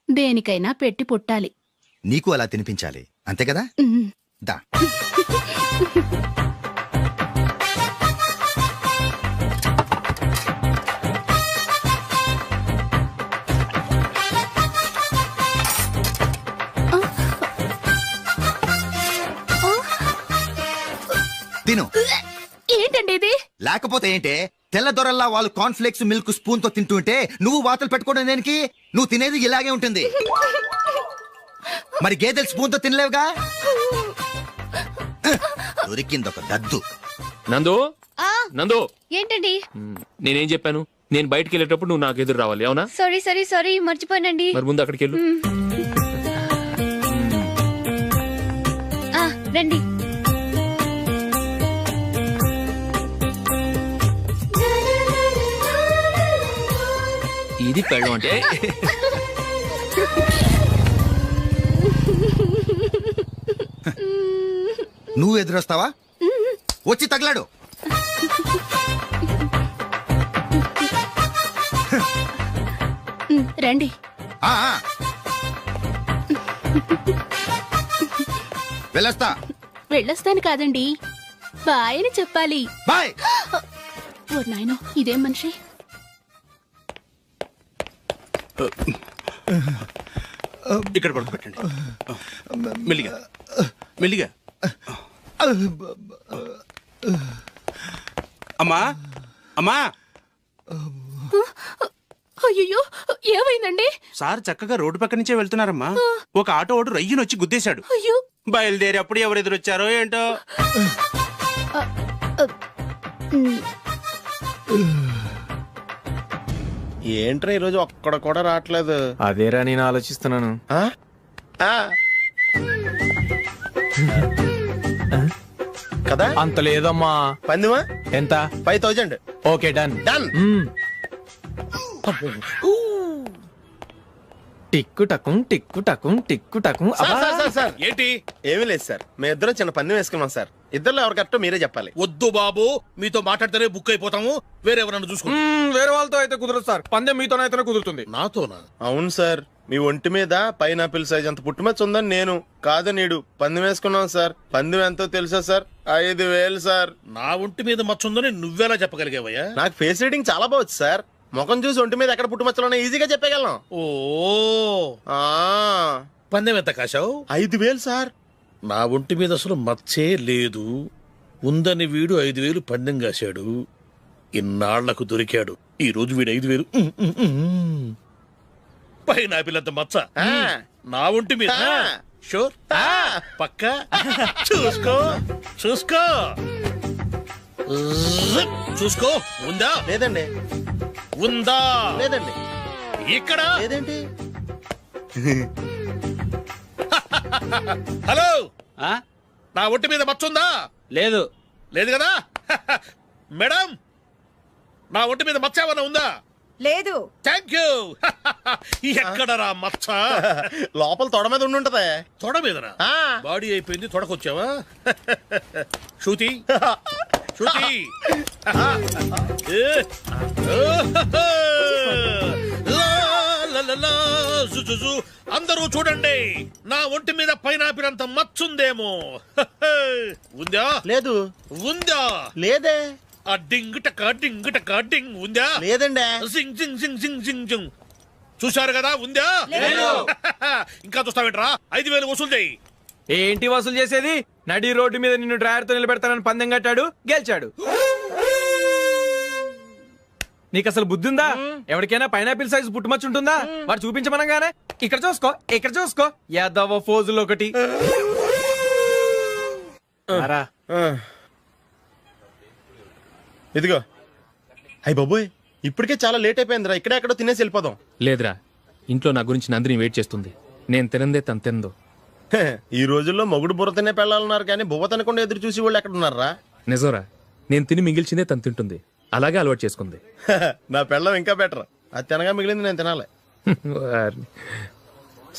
దేనికైనా పెట్టి పుట్టాలి. నీకు అలా తినిపించాలి, అంతే కదా? దా. తిను. ఏంటండి ఇది? లేకపోతే ఏంటే, తెల్లదొరల్లా వాళ్ళు కార్న్ఫ్లేక్స్ మిల్క్ స్పూన్ తో తింటుంటే నువ్వు వాతలు పెట్టుకోవడం దేనికి? నువ్వు తినేది ఇలాగే ఉంటుంది. మరి గేదెలు స్పూన్ తో తినలేవుగా. దొరికిందొక దద్దు. నందు, నందు, ఏంటండి? నేనేం చెప్పాను? నేను బయటికి వెళ్ళేటప్పుడు నువ్వు నాకు ఎదురు రావాలి, అవునా? సారీ మర్చిపోయానండి. మరి ముందు అక్కడికి వెళ్ళు. రండి. ఇది పెళ్ళం అంటే. నువ్వు ఎదురొస్తావా? వచ్చి తగలాడు. రండి. వెళ్ళొస్తా. వెళ్ళొస్తాను కాదండి, బాయ్ అని చెప్పాలి. బాయ్. ఓ నాయనో, ఇదేం మనిషి? ఇక్కడ పడుకోబెట్టండి. మెల్లిగా మెల్లిగా. అమ్మా, అమ్మా. అయ్యో, ఏమైందండి? సార్ చక్కగా రోడ్డు పక్క నుంచే వెళ్తున్నారమ్మా. ఒక ఆటో ఓడు రయ్యనొచ్చి గుద్దేశాడు. అయ్యో. బయలుదేరి అప్పుడు ఎవరు ఎదురొచ్చారో ఏంటో. ఏంట్రా ఈరోజు ఒక్కడ కూడా రావట్లేదు? అదేరా నేను ఆలోచిస్తున్నాను. కదా అంత లేదమ్మా. పందిమా ఎంత? 5000. Okay, done. డన్. టిక్కు టకుం టిక్కు టకుం టిక్కు టకుం. సార్ ఏంటి? ఏమీ లేదు సార్, మేము ఇద్దరం చిన్న పందెం వేసుకున్నాం సార్. ఇద్దరు ఎవరు కరెక్టో మీరే చెప్పాలి. వద్దు బాబు, మీతో మాట్లాడితేనే బుక్ అయిపోతాము, వేరెవరన్నా చూసుకోండి. వేరే వాళ్ళతో అయితే కుదరదు సార్, పందెం మీతోనైతేనే కుదురుతుంది. నాతోనా? అవును సార్, మీ ఒంటి మీద పైనాపిల్ సైజ్ అంత పుట్టుమచ్చ ఉందని నేను కాదు నీడు పందెం వేసుకున్నాం సార్. పందెం ఎంతో తెలుసా సార్? 5,000 సార్. నా ఒంటి మీద మచ్చ ఉందని నువ్వెలా చెప్పగలిగావయ్యా? నాకు ఫేస్ రీడింగ్ చాలా బాగుంది సార్. ముఖం చూసి ఒంటి మీద ఎక్కడ పుట్టుమచ్చలో ఈజీగా చెప్పగలను. ఓ ఆ, పందెం ఎంత కాశావు? 5,000 సార్. నా ఒంటి మీద అసలు మచ్చే లేదు. ఉందని వీడు 5,000 పందెం కాశాడు. ఇన్నాళ్లకు దొరికాడు. ఈ రోజు వీడు 5,000 పైన పిల్లంత మచ్చ నా ఒంటి మీద. షూర్ పక్క చూసుకో చూసుకో చూసుకో. ఉందా? లేదండి. ఉందా? లేదండి. ఇక్కడ లేదేంటి? హలో, నా ఒంటి మీద మచ్చ ఉందా? లేదు. లేదు కదా? మేడం, నా ఒంటి మీద మచ్చ ఏమన్నా ఉందా? లేదు. Thank you. ఎక్కడరా మచ్చ? లోపల తొడ మీద ఉండుంటదే. తొడ మీదనా? బాడీ అయిపోయింది, తొడకొచ్చావా? శృతి శృతి అందరూ చూడండి, నా ఒంటి మీద పైనాపిల్ అంత మచ్చుందేమో. ఉందా? లేదు. ఉందా? లేదే. ఆ డింగ్ టక డింగ్ టక డింగ్ ఉందా? లేదండి. జింగ్ జింగ్ జింగ్ జింగ్ జింగ్ జింగ్. చూశారు కదా? ఉందా? ఇంకా చూస్తావేంట్రా? 5,000 వసూలు చేయి. ఏంటి వసూలు చేసేది? నడి రోడ్డు మీద నిన్ను డ్రైవర్ తో నిలబెడతానని పందెం కట్టాడు, గెలిచాడు. నీకు అసలు బుద్ధి ఉందా? ఎవరికైనా పైనాపిల్ సైజ్ పుట్టుమచ్చు ఉంటుందా? వాడు చూపించమనగానే ఇక్కడ చూసుకో, ఇక్కడ చూసుకో, యాదవ ఫోజులు ఒకటి. ఇదిగో. అయ్య బాబోయ్, ఇప్పటికే చాలా లేట్ అయిపోయిందిరా. ఇక్కడే ఎక్కడో తినేసి వెళ్ళిపోదాం. లేదురా, ఇంట్లో నా గురించి నందిని వెయిట్ చేస్తుంది. నేను తినందే తను తిందో. ఈ రోజుల్లో మొగుడు బుర్ర తినే పెళ్ళాలన్నారు కానీ బువ్వ తినకుండా ఎదురు చూసి వాళ్ళు ఎక్కడ ఉన్నారా? నిజంరా, నేను తిని మిగిల్చిందే తను తింటుంది. అలాగే అలవాటు చేసుకుంది. నా పెళ్ళం ఇంకా బెటర్. అది తినగా మిగిలింది నేను తినాలి.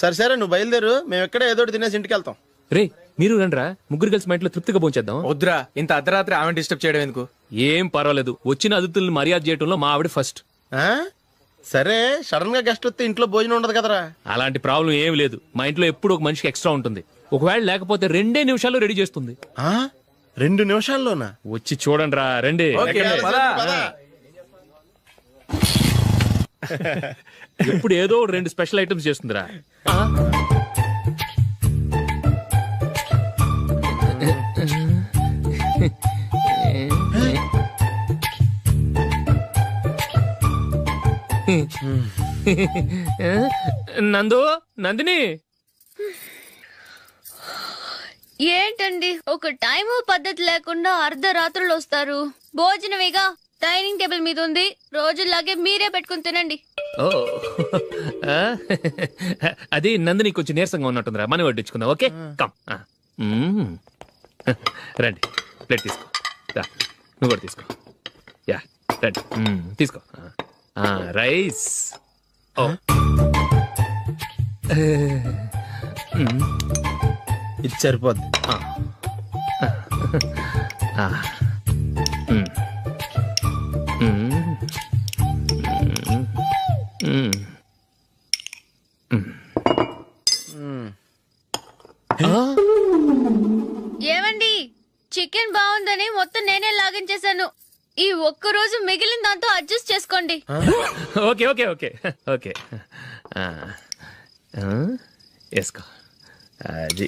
సరే సరే, నువ్వు బయలుదేరు. మేము ఎక్కడే ఏదో తినేసి ఇంటికి వెళ్తాం. రే, మీరు రండిరా, ముగ్గురు కలిసి మా ఇంట్లో తృప్తిగా పోంచేద్దాం. వద్దురా, ఇంత అర్ధరాత్రి ఆమె డిస్టర్బ్ చేయడం ఎందుకు? ఏం పర్వాలేదు, వచ్చిన అతిథుల్ని మర్యాద చేయడంలో మా ఆవిడ ఫస్ట్. సరే, సడన్ గా గెస్ట్ వస్తే ఇంట్లో భోజనం ఉండదు కదరా? అలాంటి ప్రాబ్లం ఏం లేదు. మా ఇంట్లో ఎప్పుడు ఒక మనిషికి ఎక్స్ట్రా ఉంటుంది. ఒకవేళ లేకపోతే 2 నిమిషాల్లో రెడీ చేస్తుంది. 2 నిమిషాల్లోనా? వచ్చి చూడండి రా, రండి. ఎప్పుడు ఏదో 2 స్పెషల్ ఐటమ్స్ చేస్తుందిరా. నందు, నందిని. ఏంటండి ఒక టైము పద్ధతి లేకుండా అర్ధరాత్రులు వస్తారు? భోజనమేగా డైనింగ్ టేబుల్ మీద ఉంది, రోజుల్లాగే మీరే పెట్టుకుని తినండి. ఓ, అది నందిని కొంచెం నీరసంగా ఉన్నట్టుందిరా, మనం వడ్డించుకుందాం. Okay, come. రండి, ప్లేట్ తీసుకో. రా, నువ్వు కూడా తీసుకో. యా, రండి, తీసుకో. రైస్. ఓ, ఇది సరిపోద్ది. ఏమండి, చికెన్ బాగుందని మొత్తం నేనే లాగించేశాను. ఈ ఒక్క రోజు మిగిలిన దాంతో అడ్జస్ట్ చేసుకోండి. ఓకే ఓకే ఓకే ఓకే, వేసుకో. అది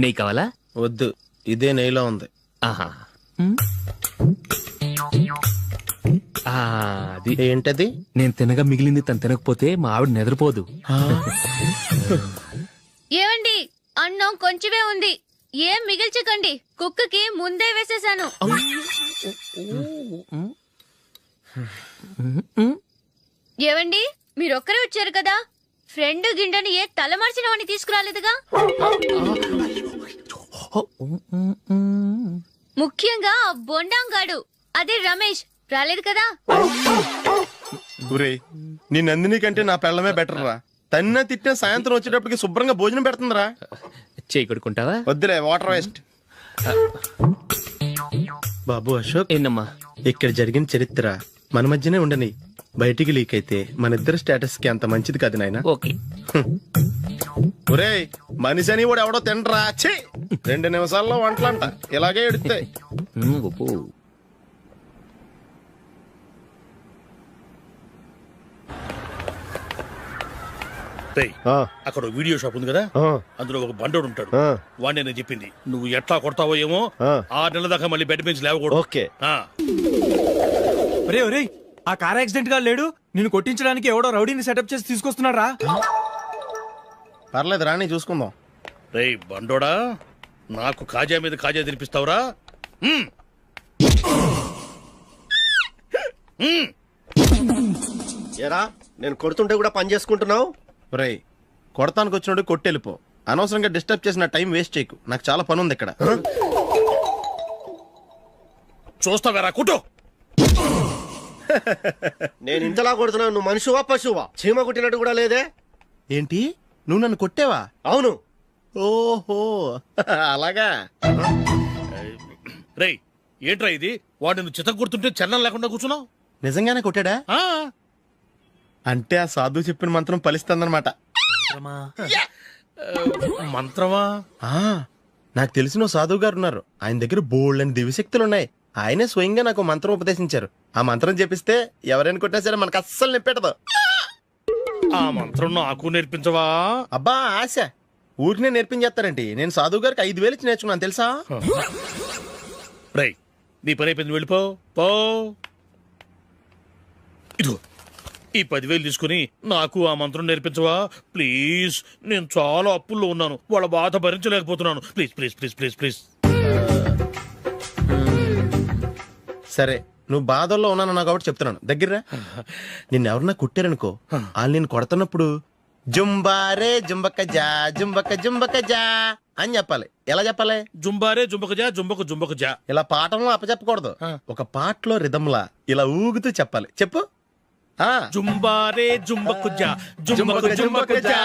నెయ్యి కావాలా? వద్దు, ఇదే నెయ్యిలో ఉంది. ఆహా, అది ఏంటది? నేను తినగా మిగిలింది తను తినకపోతే మా ఆవిడ నిద్రపోదు. ఏమండి, అన్నం కొంచెమే ఉంది, ఏం మిగిల్చకండి. కుక్కకి ముందే వేసేసాను. ఏవండి, మీరొక్కరే వచ్చారు కదా, ఫ్రెండ్ గిండెని ఏ తలమార్చిన వాడిని తీసుకురాలేదుగా? ముఖ్యంగా ఆ బొండాంగాడు, అదే రమేష్, రాలేదు కదా? ఊరే, నీ నందిని కంటే నా పెళ్ళమే బెటర్ రా. తన్న తిట్టిన సాయంత్రం వచ్చేటప్పటికి శుభ్రంగా భోజనం పెడుతుందిరా. చేయి కొడుకుంటావా? వద్దులే, వాటర్ వేస్ట్. బాబు అశోక్, ఏంటమ్మా? ఇక్కడ జరిగిన చరిత్ర మన మధ్యనే ఉండని, బయటికి లీక్ అయితే మన ఇద్దరు స్టేటస్ కి అంత మంచిది కాదు నాయన. ఓకే. ఒరేయ్, మనిషి అని కూడా ఎవడో తినరా. ఛీ! 2 నిమిషాల్లో వంటలంట ఇలాగే ఎడితే. రేయ్, అక్కడ ఓ వీడియో షాప్ ఉంది కదా, అందులో ఒక బండోడు ఉంటాడు. వాడిని నేను చెప్పింది నువ్వు ఎట్లా కొడతావో ఏమో, 6 నెలల దాకా మళ్ళీ బెడ్ నుంచి లేవకూడదు. ఓకే. ఒరే ఒరే, ఆ కార్ యాక్సిడెంట్ గా లేడు, నిన్ను కొట్టించడానికి ఎవడో రౌడీని సెటప్ చేసి తీసుకొస్తున్నాడు రా. పర్లేదు రాని చూసుకుందాం. రేయ్ బండోడా, నాకు కాజా మీద కాజా తినిపిస్తావురా? ఏరా, నేను కొడుతుంటే కూడా పని చేసుకుంటున్నావు. ఒరేయ్, కొడతానికి వచ్చినోడు కొట్టెళ్ళిపో. అనవసరంగా డిస్టర్బ్ చేసిన టైం వేస్ట్ చేయకు. నాకు చాలా పని ఉంది ఇక్కడ. చూస్తావేరా కుట్టు. నేను ఇంతలా కొడుతున్నావు, నువ్వు మనిషివా పశువా? చీమ కుట్టినట్టు కూడా లేదే. ఏంటి, నువ్వు నన్ను కొట్టేవా? అవును. ఓహో అలాగా. రేయ్ ఏంట్రా ఇది, వాడు నువ్వు చిత్త గుర్తుంటే చలనం లేకుండా కూర్చున్నావు. నిజంగానే కొట్టాడా? అంటే ఆ సాధువు చెప్పిన మంత్రం ఫలిస్తుందన్నమాట. మంత్రమా? నాకు తెలిసిన ఓ సాధువు గారు ఉన్నారు. ఆయన దగ్గర బోల్డ్ అని దివ్యశక్తులు ఉన్నాయి. ఆయనే స్వయంగా నాకు మంత్రం ఉపదేశించారు. ఆ మంత్రం చెప్పిస్తే ఎవరైనా కొట్టినా సరే మనకు అస్సలు నిప్పెట్టదు. ఆ మంత్రం నాకు నేర్పించవా? అబ్బా ఆశ, ఊరినే నేర్పించేస్తారండి. నేను సాధువు గారికి 5,000 ఇచ్చి నేర్చుకున్నాను తెలుసా. రేయ్, నీ పని అయిపోయింది, వెళ్ళిపో పో. ఇదిగో ఈ 10,000 తీసుకుని నాకు ఆ మంత్రం నేర్పించవా ప్లీజ్? నేను చాలా అప్పుల్లో ఉన్నాను, వాళ్ళ బాధ భరించలేకపోతున్నాను. Please please please please please. సరే, నువ్వు బాధల్లో ఉన్నాను నాకు కాబట్టి చెప్తున్నాను. దగ్గర నిన్ను ఎవరన్నా కుట్టారనుకో, వాళ్ళు నేను కొడుతున్నప్పుడు జుంబారే జుంబక జా జుంబక జుంబక జా అని చెప్పాలి. ఎలా చెప్పాలి? జుంబారే జుంబక జా జుంబకు జుంబకు జా. ఇలా పాఠంలో అప్పచెప్పకూడదు. ఒక పాటలో రిధంలా ఇలా ఊగుతూ చెప్పాలి. చెప్పు. జుంబారే జుంబకు జా జుంబకు జుంబకు జా.